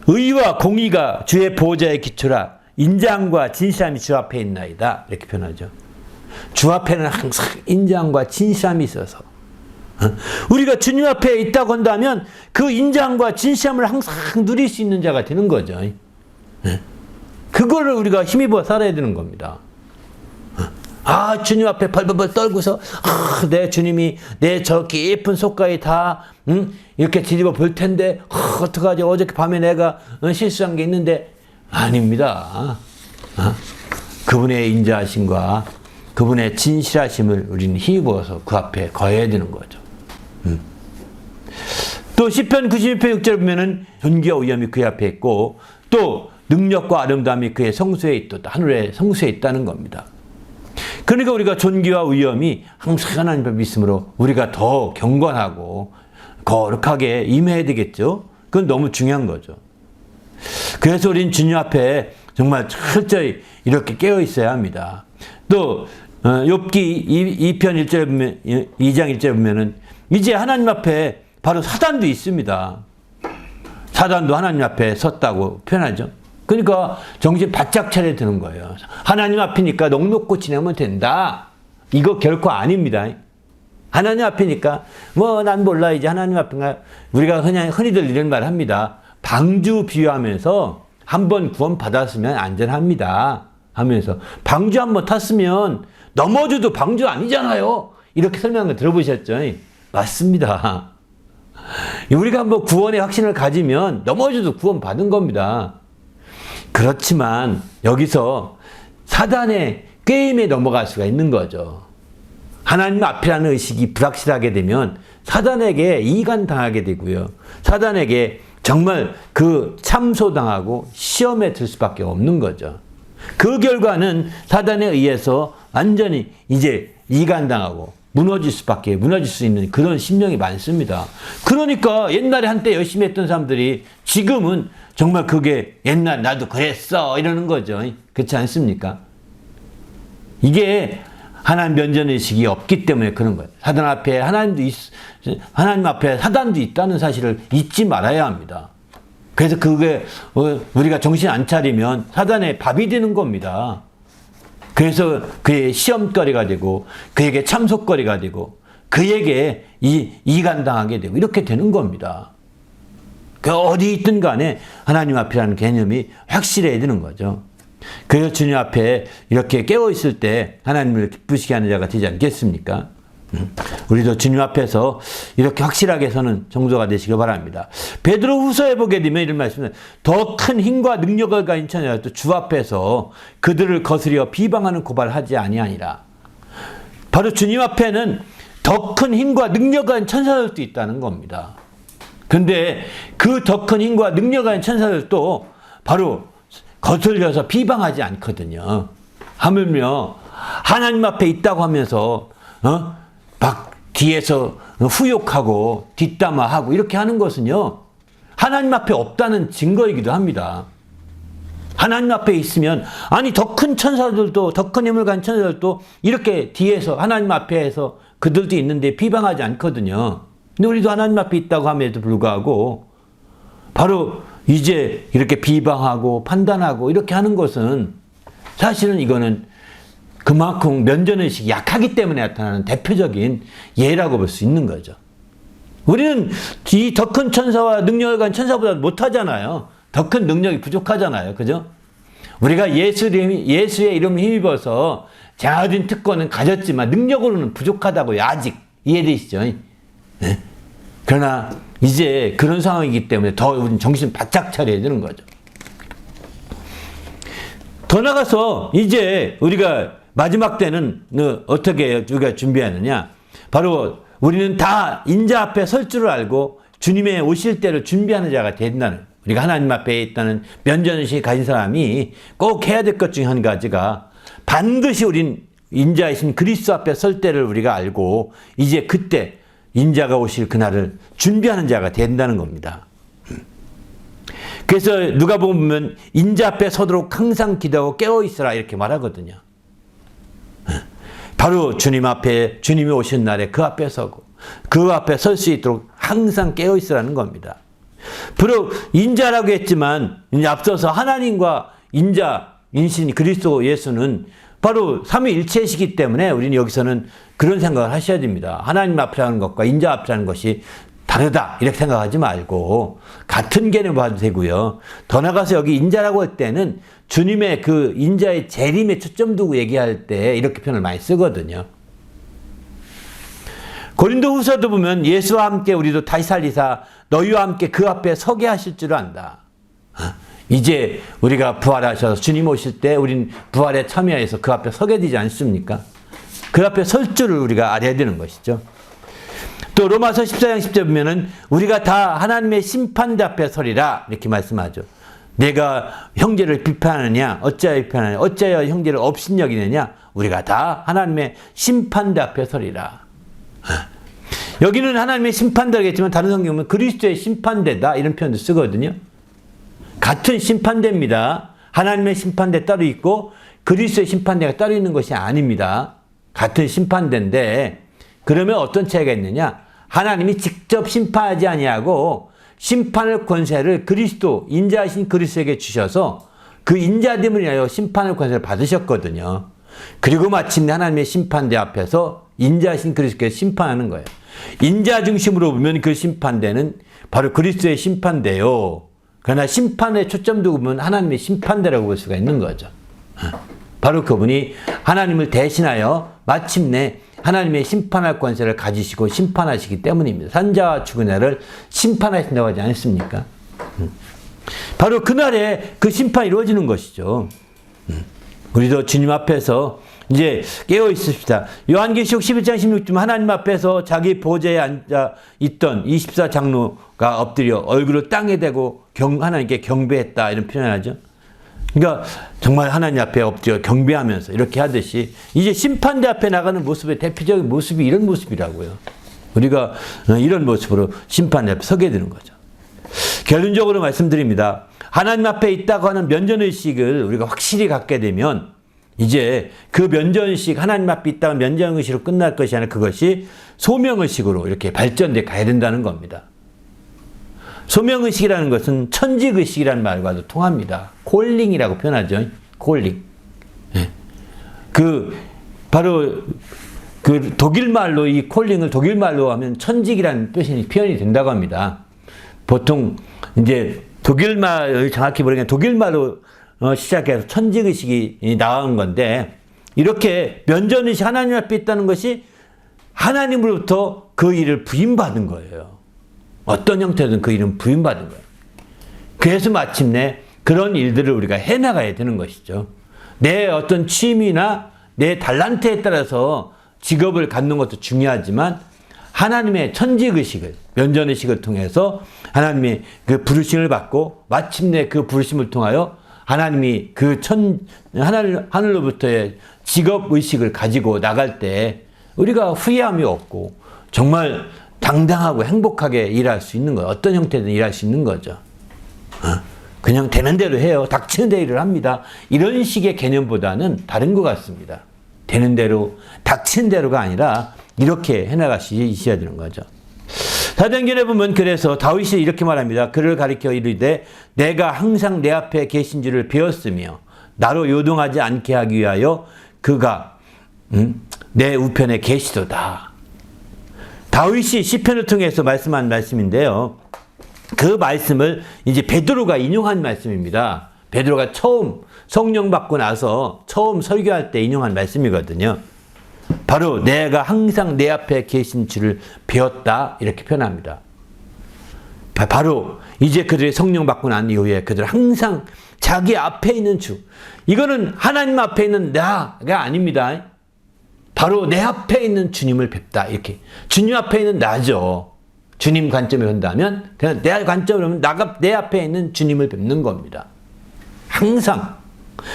의와 공의가 주의 보호자의 기초라 인자함과 진실함이 주 앞에 있나이다 이렇게 표현하죠. 주 앞에는 항상 인자함과 진실함이 있어서 우리가 주님 앞에 있다고 한다면 그 인자함과 진실함을 항상 누릴 수 있는 자가 되는 거죠. 그거를 우리가 힘입어 살아야 되는 겁니다. 주님 앞에 벌벌벌 떨고서 내 주님이 내 저 깊은 속가에 다 이렇게 뒤집어 볼 텐데 어떡하지 어저께 밤에 내가 실수한 게 있는데 아닙니다. 그분의 인자하심과 그분의 진실하심을 우리는 힘입어서 그 앞에 거해야 되는 거죠. 또 시편 92편 6절에 보면은 존귀와 위엄이 그 앞에 있고 또 능력과 아름다움이 그의 성소에 있다. 하늘의 성소에 있다는 겁니다. 그러니까 우리가 존귀와 위엄이 항상 하나님 앞에 있으므로 우리가 더 경건하고 거룩하게 임해야 되겠죠. 그건 너무 중요한 거죠. 그래서 우리는 주님 앞에 정말 철저히 이렇게 깨어 있어야 합니다. 또 욥기 2편 1절에 보면 2장 1절에 보면은 이제 하나님 앞에 바로 사단도 있습니다. 사단도 하나님 앞에 섰다고 표현하죠. 그러니까 정신 바짝 차려야 되는 거예요. 하나님 앞이니까 넉넉고 지내면 된다. 이거 결코 아닙니다. 하나님 앞이니까 난 몰라 이제 하나님 앞인가 우리가 흔히들 이런 말 합니다. 방주 비유하면서 한번 구원 받았으면 안전합니다 하면서 방주 한번 탔으면 넘어져도 방주 아니잖아요. 이렇게 설명한 거 들어보셨죠? 맞습니다. 우리가 한번 구원의 확신을 가지면 넘어져도 구원 받은 겁니다. 그렇지만 여기서 사단의 게임에 넘어갈 수가 있는 거죠. 하나님 앞이라는 의식이 불확실하게 되면 사단에게 이간당하게 되고요. 사단에게 정말 그 참소당하고 시험에 들 수밖에 없는 거죠. 그 결과는 사단에 의해서 완전히 이제 이간당하고 무너질 수 있는 그런 심령이 많습니다. 그러니까 옛날에 한때 열심히 했던 사람들이 지금은 정말 그게 옛날 나도 그랬어 이러는 거죠. 그렇지 않습니까? 이게 하나님 면전의식이 없기 때문에 그런 거예요. 사단 앞에 하나님 앞에 사단도 있다는 사실을 잊지 말아야 합니다. 그래서 그게 우리가 정신 안 차리면 사단의 밥이 되는 겁니다. 그래서 그의 시험거리가 되고 그에게 참속거리가 되고 그에게 이간당하게 되고 이렇게 되는 겁니다. 어디 있든 간에 하나님 앞이라는 개념이 확실해야 되는 거죠. 그래서 주님 앞에 이렇게 깨어있을 때 하나님을 기쁘시게 하는 자가 되지 않겠습니까? 우리도 주님 앞에서 이렇게 확실하게 서는 정도가 되시길 바랍니다. 베드로 후서에 보게 되면 이런 말씀은 더 큰 힘과 능력을 가진 천사들도 주 앞에서 그들을 거스려 비방하는 고발을 하지 아니하니라. 바로 주님 앞에는 더 큰 힘과 능력을 가진 천사들도 있다는 겁니다. 근데 그 더 큰 힘과 능력을 가진 천사들도 바로 거슬려서 비방하지 않거든요. 하물며 하나님 앞에 있다고 하면서 막 뒤에서 후욕하고 뒷담화하고 이렇게 하는 것은요, 하나님 앞에 없다는 증거이기도 합니다. 하나님 앞에 있으면, 아니 더 큰 천사들도, 더 큰 힘을 가진 천사들도 이렇게 뒤에서 하나님 앞에서 그들도 있는데 비방하지 않거든요. 근데 우리도 하나님 앞에 있다고 함에도 불구하고 바로 이제 이렇게 비방하고 판단하고 이렇게 하는 것은 사실은 이거는 그만큼 면전의식이 약하기 때문에 나타나는 대표적인 예라고 볼 수 있는 거죠. 우리는 이 더 큰 천사와 능력을 가진 천사보다 못하잖아요. 더 큰 능력이 부족하잖아요. 그죠? 우리가 예수의 이름을 힘입어서 장하든 특권은 가졌지만 능력으로는 부족하다고요. 아직. 이해되시죠? 네? 그러나 이제 그런 상황이기 때문에 더 우리는 정신 바짝 차려야 되는 거죠. 더 나가서 이제 우리가 마지막 때는 어떻게 우리가 준비하느냐? 바로 우리는 다 인자 앞에 설 줄을 알고 주님의 오실 때를 준비하는 자가 된다는, 우리가 하나님 앞에 있다는 면전의식을 가진 사람이 꼭 해야 될 것 중에 한 가지가 반드시 우린 인자이신 그리스도 앞에 설 때를 우리가 알고 이제 그때 인자가 오실 그날을 준비하는 자가 된다는 겁니다. 그래서 누가복음 보면 인자 앞에 서도록 항상 기도하고 깨어있으라 이렇게 말하거든요. 바로 주님 앞에, 주님이 오신 날에 그 앞에 서고 그 앞에 설 수 있도록 항상 깨어있으라는 겁니다. 비록 인자라고 했지만 이제 앞서서 하나님과 인신 그리스도 예수는 바로 삼위일체이시기 때문에 우리는 여기서는 그런 생각을 하셔야 됩니다. 하나님 앞이라는 것과 인자 앞이라는 것이 다르다 이렇게 생각하지 말고 같은 개념을 봐도 되고요. 더 나가서 여기 인자라고 할 때는 주님의 그 인자의 재림에 초점 두고 얘기할 때 이렇게 표현을 많이 쓰거든요. 고린도 후서도 보면 예수와 함께 우리도 다시 살리사 너희와 함께 그 앞에 서게 하실 줄 안다. 이제 우리가 부활하셔서 주님 오실 때 우린 부활에 참여해서 그 앞에 서게 되지 않습니까? 그 앞에 설 줄을 우리가 알아야 되는 것이죠. 또 로마서 14장 10절 보면은 우리가 다 하나님의 심판대 앞에 서리라 이렇게 말씀하죠. 내가 형제를 비판하느냐 어찌하여 비판하느냐 어찌하여 형제를 업신여기느냐 우리가 다 하나님의 심판대 앞에 서리라. 여기는 하나님의 심판대겠지만 다른 성경 보면 그리스도의 심판대다 이런 표현도 쓰거든요. 같은 심판대입니다. 하나님의 심판대 따로 있고 그리스도의 심판대가 따로 있는 것이 아닙니다. 같은 심판대인데 그러면 어떤 차이가 있느냐? 하나님이 직접 심판하지 아니하고 심판의 권세를 그리스도, 인자하신 그리스도에게 주셔서 그 인자됨을 위하여 심판의 권세를 받으셨거든요. 그리고 마침내 하나님의 심판대 앞에서 인자하신 그리스도께서 심판하는 거예요. 인자 중심으로 보면 그 심판대는 바로 그리스도의 심판대요. 그러나 심판에 초점 두고 보면 하나님의 심판대라고 볼 수가 있는 거죠. 바로 그분이 하나님을 대신하여 마침내 하나님의 심판할 권세를 가지시고 심판하시기 때문입니다. 산자와 죽은 자를 심판하신다고 하지 않습니까? 바로 그날에 그 심판이 이루어지는 것이죠. 우리도 주님 앞에서 이제 깨어 있읍시다. 요한계시록 11장 16절 하나님 앞에서 자기 보좌에 앉아 있던 24장로가 엎드려 얼굴을 땅에 대고 하나님께 경배했다 이런 표현을 하죠. 그러니까 정말 하나님 앞에 엎드려 경배하면서 이렇게 하듯이 이제 심판대 앞에 나가는 모습의 대표적인 모습이 이런 모습이라고요. 우리가 이런 모습으로 심판대 앞에 서게 되는 거죠. 결론적으로 말씀드립니다. 하나님 앞에 있다고 하는 면전의식을 우리가 확실히 갖게 되면 이제 그 면전의식, 하나님 앞에 있다가 면전의식으로 끝날 것이 아니라 그것이 소명의식으로 이렇게 발전돼 가야 된다는 겁니다. 소명의식이라는 것은 천직의식이라는 말과도 통합니다. 콜링이라고 표현하죠. 콜링. 네. 바로 독일말로 이 콜링을 독일말로 하면 천직이라는 표현이 된다고 합니다. 보통 이제 독일말을 정확히 모르겠는데 독일말로 시작해서 천직의식이 나온 건데 이렇게 면전의식 하나님 앞에 있다는 것이 하나님으로부터 그 일을 부인받은 거예요. 어떤 형태든 그 일은 부인받은 거예요. 그래서 마침내 그런 일들을 우리가 해나가야 되는 것이죠. 내 어떤 취미나 내 달란트에 따라서 직업을 갖는 것도 중요하지만 하나님의 천직의식을, 면전의식을 통해서 하나님의 그 부르심을 받고 마침내 그 부르심을 통하여 하나님이 그 하늘로부터의 직업의식을 가지고 나갈 때 우리가 후회함이 없고 정말 당당하고 행복하게 일할 수 있는 거예요. 어떤 형태든 일할 수 있는 거죠. 그냥 되는 대로 해요. 닥치는 대로 일을 합니다. 이런 식의 개념보다는 다른 것 같습니다. 되는 대로, 닥치는 대로가 아니라 이렇게 해나가셔야 되는 거죠. 사도행전에 보면 그래서 다윗이 이렇게 말합니다. 그를 가리켜 이르되 내가 항상 내 앞에 계신 줄을 배웠으며 나로 요동하지 않게 하기 위하여 그가 내 우편에 계시도다. 다윗이 시편을 통해서 말씀한 말씀인데요. 그 말씀을 이제 베드로가 인용한 말씀입니다. 베드로가 처음 성령 받고 나서 처음 설교할 때 인용한 말씀이거든요. 바로 내가 항상 내 앞에 계신 줄을 배웠다 이렇게 표현합니다. 바로 이제 그들이 성령 받고 난 이후에 그들 항상 자기 앞에 있는 주, 이거는 하나님 앞에 있는 나가 아닙니다. 바로 내 앞에 있는 주님을 뵙다 이렇게. 주님 앞에 있는 나죠. 주님 관점에 본다면 그냥 내 관점으로 보면 내 앞에 있는 주님을 뵙는 겁니다. 항상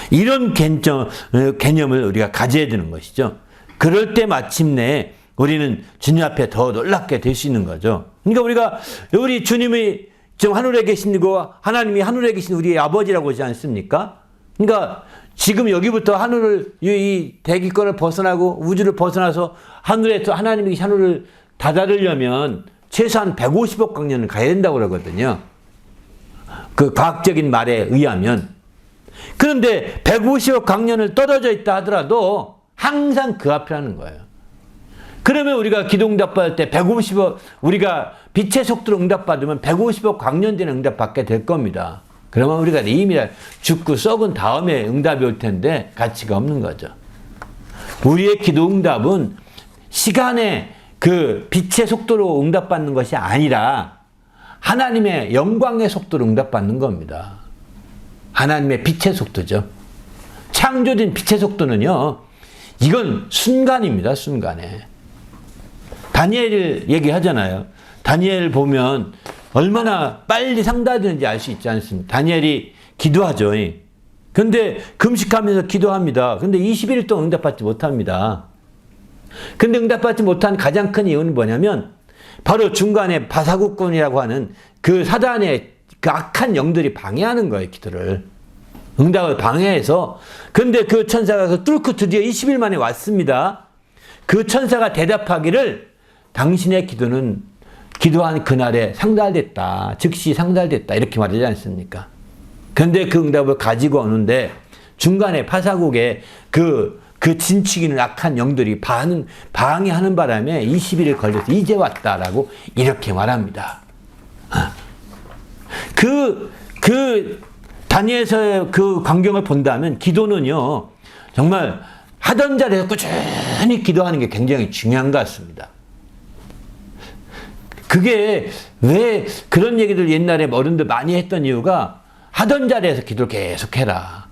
이런 개념을 우리가 가져야 되는 것이죠. 그럴 때 마침내 우리는 주님 앞에 더 놀랍게 될 수 있는 거죠. 그러니까 우리 주님이 지금 하늘에 계시고 하나님이 하늘에 계신 우리의 아버지라고 하지 않습니까? 그러니까 지금 여기부터 하늘을 이 대기권을 벗어나고 우주를 벗어나서 하늘에서 하나님이 하늘을 다다르려면 최소한 150억 광년을 가야 된다고 그러거든요. 그 과학적인 말에 의하면. 그런데 150억 광년을 떨어져 있다 하더라도 항상 그 앞이라는 거예요. 그러면 우리가 기도 응답받을 때 150억, 우리가 빛의 속도로 응답받으면 150억 광년 되는 응답받게 될 겁니다. 그러면 우리가 이미 죽고 썩은 다음에 응답이 올 텐데 가치가 없는 거죠. 우리의 기도 응답은 시간의 그 빛의 속도로 응답받는 것이 아니라 하나님의 영광의 속도로 응답받는 겁니다. 하나님의 빛의 속도죠. 창조된 빛의 속도는요, 이건 순간입니다. 순간에. 다니엘을 얘기하잖아요. 다니엘 보면 얼마나 빨리 상달되는지 알 수 있지 않습니까? 다니엘이 기도하죠. 근데 금식하면서 기도합니다. 근데 21일 동안 응답받지 못합니다. 근데 응답받지 못한 가장 큰 이유는 뭐냐면 바로 중간에 바사국군이라고 하는 그 사단의 그 악한 영들이 방해하는 거예요. 기도를. 응답을 방해해서. 근데 그 천사가 그 뚫고 드디어 20일 만에 왔습니다. 그 천사가 대답하기를 당신의 기도는 기도한 그날에 상달됐다. 즉시 상달됐다. 이렇게 말하지 않습니까? 근데 그 응답을 가지고 오는데 중간에 파사국에 그 진취기는 악한 영들이 방해하는 바람에 20일을 걸려서 이제 왔다라고 이렇게 말합니다. 다니엘서의 그 광경을 본다면 기도는요, 정말 하던 자리에서 꾸준히 기도하는 게 굉장히 중요한 것 같습니다. 그게 왜 그런 얘기들 옛날에 어른들 많이 했던 이유가 하던 자리에서 기도를 계속 해라.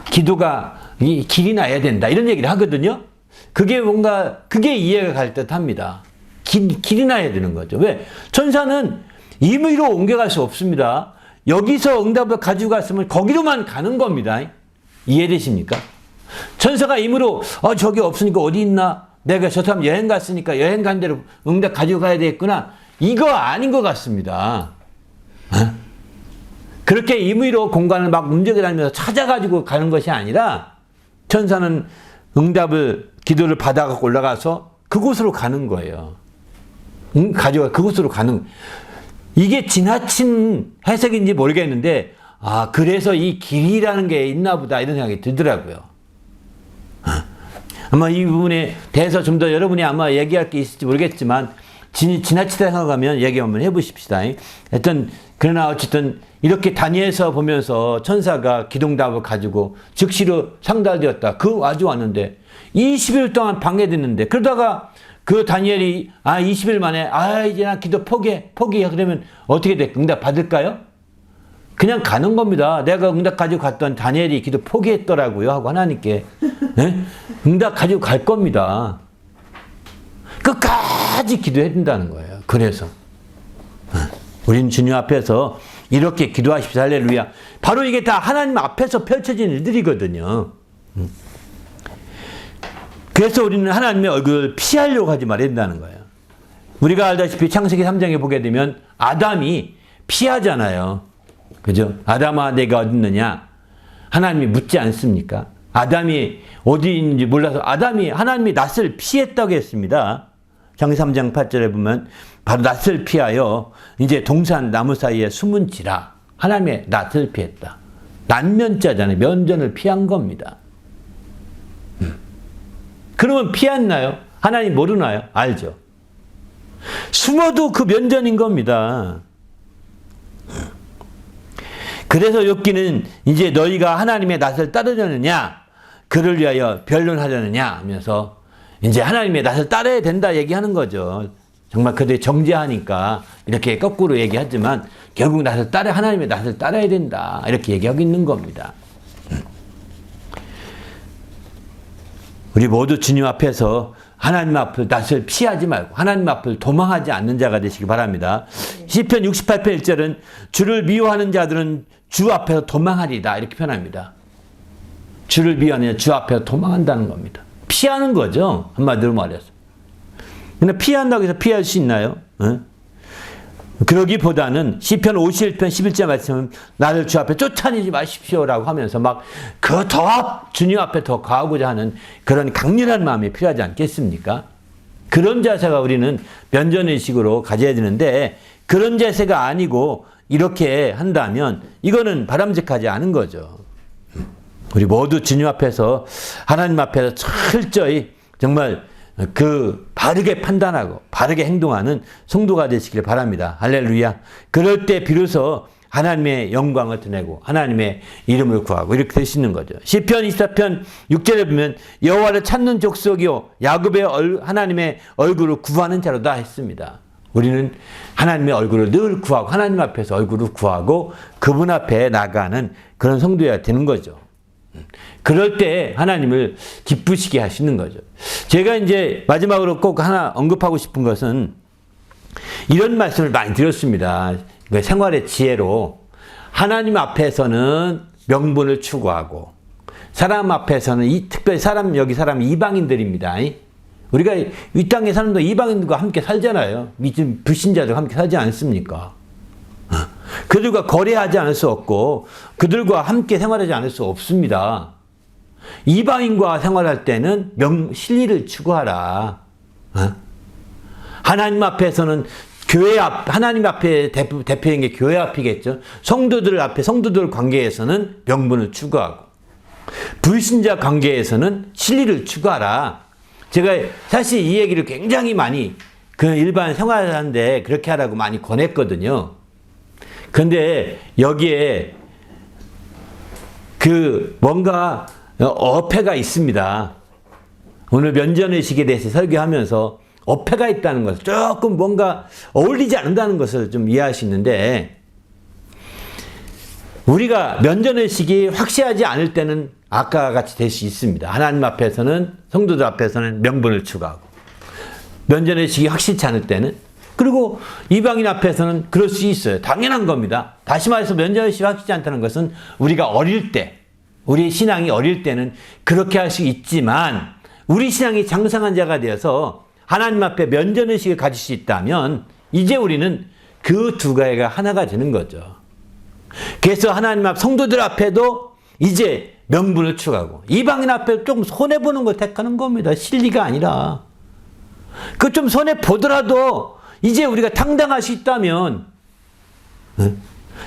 기도가 길이 나야 된다. 이런 얘기를 하거든요. 그게 이해가 갈 듯 합니다. 길이 나야 되는 거죠. 왜? 천사는 임의로 옮겨갈 수 없습니다. 여기서 응답을 가지고 갔으면 거기로만 가는 겁니다. 이해되십니까? 천사가 임의로 저기 없으니까 어디 있나? 내가 저 사람 여행 갔으니까 여행 간 대로 응답 가지고 가야 되겠구나. 이거 아닌 것 같습니다. 그렇게 임의로 공간을 막 움직여다니면서 찾아가지고 가는 것이 아니라 천사는 기도를 받아갖고 올라가서 그곳으로 가는 거예요. 그곳으로 가는 거예요. 이게 지나친 해석인지 모르겠는데, 그래서 이 길이라는 게 있나 보다, 이런 생각이 들더라고요. 아마 이 부분에 대해서 좀 더 여러분이 아마 얘기할 게 있을지 모르겠지만, 지나치다 생각하면 얘기 한번 해보십시다. 하여튼, 그러나 어쨌든, 이렇게 다니엘서 보면서 천사가 기도응답을 가지고 즉시로 상달되었다. 그 아주 왔는데, 20일 동안 방해됐는데, 그러다가 그 다니엘이 20일 만에 이제 나 기도 포기해. 그러면 어떻게 돼? 응답 받을까요? 그냥 가는 겁니다. 내가 응답 가지고 갔던 다니엘이 기도 포기했더라고요 하고 하나님께 응답 가지고 갈 겁니다. 끝까지 기도해야 된다는 거예요. 그래서 우리는 주님 앞에서 이렇게 기도하십시오. 할렐루야. 바로 이게 다 하나님 앞에서 펼쳐진 일들이거든요. 그래서 우리는 하나님의 얼굴을 피하려고 하지 말아야 된다는 거예요. 우리가 알다시피 창세기 3장에 보게 되면 아담이 피하잖아요. 그죠? 아담아 내가 어디 있느냐? 하나님이 묻지 않습니까? 아담이 어디 있는지 몰라서 하나님이 낯을 피했다고 했습니다. 창세기 3장 8절에 보면 바로 낯을 피하여 이제 동산 나무 사이에 숨은지라. 하나님의 낯을 피했다. 난면자잖아요. 면전을 피한 겁니다. 그러면 피했나요? 하나님 모르나요? 알죠. 숨어도 그 면전인 겁니다. 그래서 욥기는 이제 너희가 하나님의 낯을 따르려느냐, 그를 위하여 변론하려느냐 하면서 이제 하나님의 낯을 따라야 된다 얘기하는 거죠. 정말 그들이 정죄하니까 이렇게 거꾸로 얘기하지만 결국 하나님의 낯을 따라야 된다 이렇게 얘기하고 있는 겁니다. 우리 모두 주님 앞에서 하나님 앞을 낯을 피하지 말고 하나님 앞을 도망하지 않는 자가 되시기 바랍니다. 시편 68편 1절은 주를 미워하는 자들은 주 앞에서 도망하리다 이렇게 표현합니다. 주를 미워하는 주 앞에서 도망한다는 겁니다. 피하는 거죠. 한마디로 말해서. 근데 피한다고 해서 피할 수 있나요? 그러기보다는 시편 51편 11절 말씀은 나를 주 앞에 쫓아내지 마십시오라고 하면서 막 그 더 주님 앞에 더 가고자 하는 그런 강렬한 마음이 필요하지 않겠습니까? 그런 자세가 우리는 면전의식으로 가져야 되는데 그런 자세가 아니고 이렇게 한다면 이거는 바람직하지 않은 거죠. 우리 모두 주님 앞에서 하나님 앞에서 철저히 정말 바르게 판단하고 바르게 행동하는 성도가 되시길 바랍니다. 할렐루야. 그럴 때 비로소 하나님의 영광을 드러내고 하나님의 이름을 구하고 이렇게 되시는 거죠. 시편 24편 6절에 보면 여호와를 찾는 족속이요 야곱의 하나님의 얼굴을 구하는 자로다 했습니다. 우리는 하나님의 얼굴을 늘 구하고 하나님 앞에서 얼굴을 구하고 그분 앞에 나가는 그런 성도여야 되는 거죠. 그럴 때 하나님을 기쁘시게 하시는 거죠. 제가 이제 마지막으로 꼭 하나 언급하고 싶은 것은 이런 말씀을 많이 드렸습니다. 생활의 지혜로 하나님 앞에서는 명분을 추구하고 사람 앞에서는 특별히 여기 사람 이방인들입니다. 우리가 이 땅에 사는 동 이방인들과 함께 살잖아요. 불신자들과 함께 살지 않습니까? 그들과 거래하지 않을 수 없고 그들과 함께 생활하지 않을 수 없습니다. 이방인과 생활할 때는 실리를 추구하라. 하나님 앞에서는 하나님 앞에 대표인 게 교회 앞이겠죠. 성도들 관계에서는 명분을 추구하고 불신자 관계에서는 실리를 추구하라. 제가 사실 이 얘기를 굉장히 많이 일반 생활하는데 그렇게 하라고 많이 권했거든요. 근데 여기에 뭔가 어폐가 있습니다. 오늘 면전의식에 대해서 설교하면서 어폐가 있다는 것을 조금 뭔가 어울리지 않는다는 것을 좀 이해할 수 있는데 우리가 면전의식이 확실하지 않을 때는 아까 같이 될 수 있습니다. 하나님 앞에서는 성도들 앞에서는 명분을 추구하고 면전의식이 확실치 않을 때는 그리고 이방인 앞에서는 그럴 수 있어요. 당연한 겁니다. 다시 말해서 면전의식이 확실치 않다는 것은 우리가 어릴 때 우리 신앙이 어릴 때는 그렇게 할 수 있지만 우리 신앙이 장성한 자가 되어서 하나님 앞에 면전의식을 가질 수 있다면 이제 우리는 그 두 가지가 하나가 되는 거죠. 그래서 하나님 앞 성도들 앞에도 이제 명분을 추구하고 이방인 앞에 조금 손해보는 걸 택하는 겁니다. 실리가 아니라. 그 좀 손해보더라도 이제 우리가 당당할 수 있다면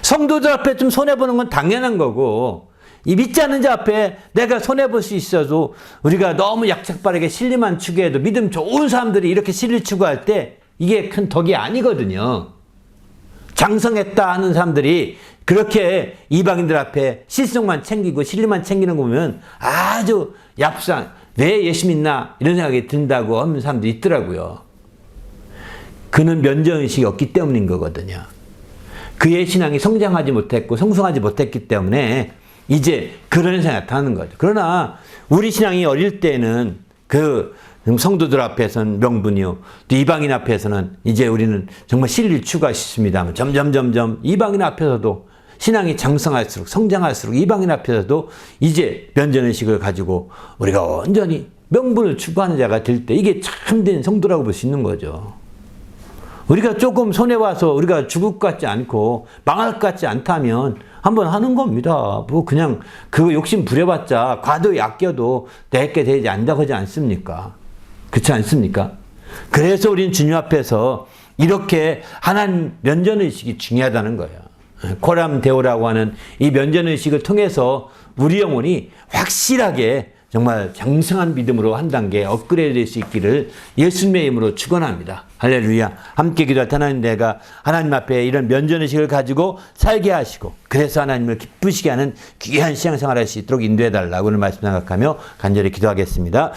성도들 앞에 좀 손해보는 건 당연한 거고 이 믿지 않는 자 앞에 내가 손해볼 수 있어도 우리가 너무 약착빠르게 실리만 추구해도 믿음 좋은 사람들이 이렇게 실리 추구할 때 이게 큰 덕이 아니거든요. 장성했다 하는 사람들이 그렇게 이방인들 앞에 실속만 챙기고 실리만 챙기는 거 보면 아주 왜 예수 믿나 이런 생각이 든다고 하는 사람도 있더라고요. 그는 면전의식이 없기 때문인 거거든요. 그의 신앙이 성장하지 못했고 성숙하지 못했기 때문에 이제 그런 생각이 나타나는 거죠. 그러나 우리 신앙이 어릴 때는 그 성도들 앞에서는 명분이요, 또 이방인 앞에서는 이제 우리는 정말 실리를 추구하십니다만 점점 이방인 앞에서도 신앙이 장성할수록 성장할수록 이방인 앞에서도 이제 면전의식을 가지고 우리가 온전히 명분을 추구하는 자가 될 때 이게 참된 성도라고 볼 수 있는 거죠. 우리가 조금 손해봐서 우리가 죽을 것 같지 않고 망할 것 같지 않다면 한번 하는 겁니다. 뭐 그냥 그 욕심 부려봤자 과도히 아껴도 내게 되지 않는다고 하지 않습니까? 그렇지 않습니까? 그래서 우리는 주님 앞에서 이렇게 하나님 면전의식이 중요하다는 거예요. 코람데오라고 하는 이 면전의식을 통해서 우리 영혼이 확실하게 정말 장성한 믿음으로 한 단계 업그레이드 될 수 있기를 예수님의 이름으로 축원합니다. 할렐루야. 함께 기도할 때 하나님, 내가 하나님 앞에 이런 면전의식을 가지고 살게 하시고 그래서 하나님을 기쁘시게 하는 귀한 신앙생활을 할 수 있도록 인도해 달라고 오늘 말씀 생각하며 간절히 기도하겠습니다.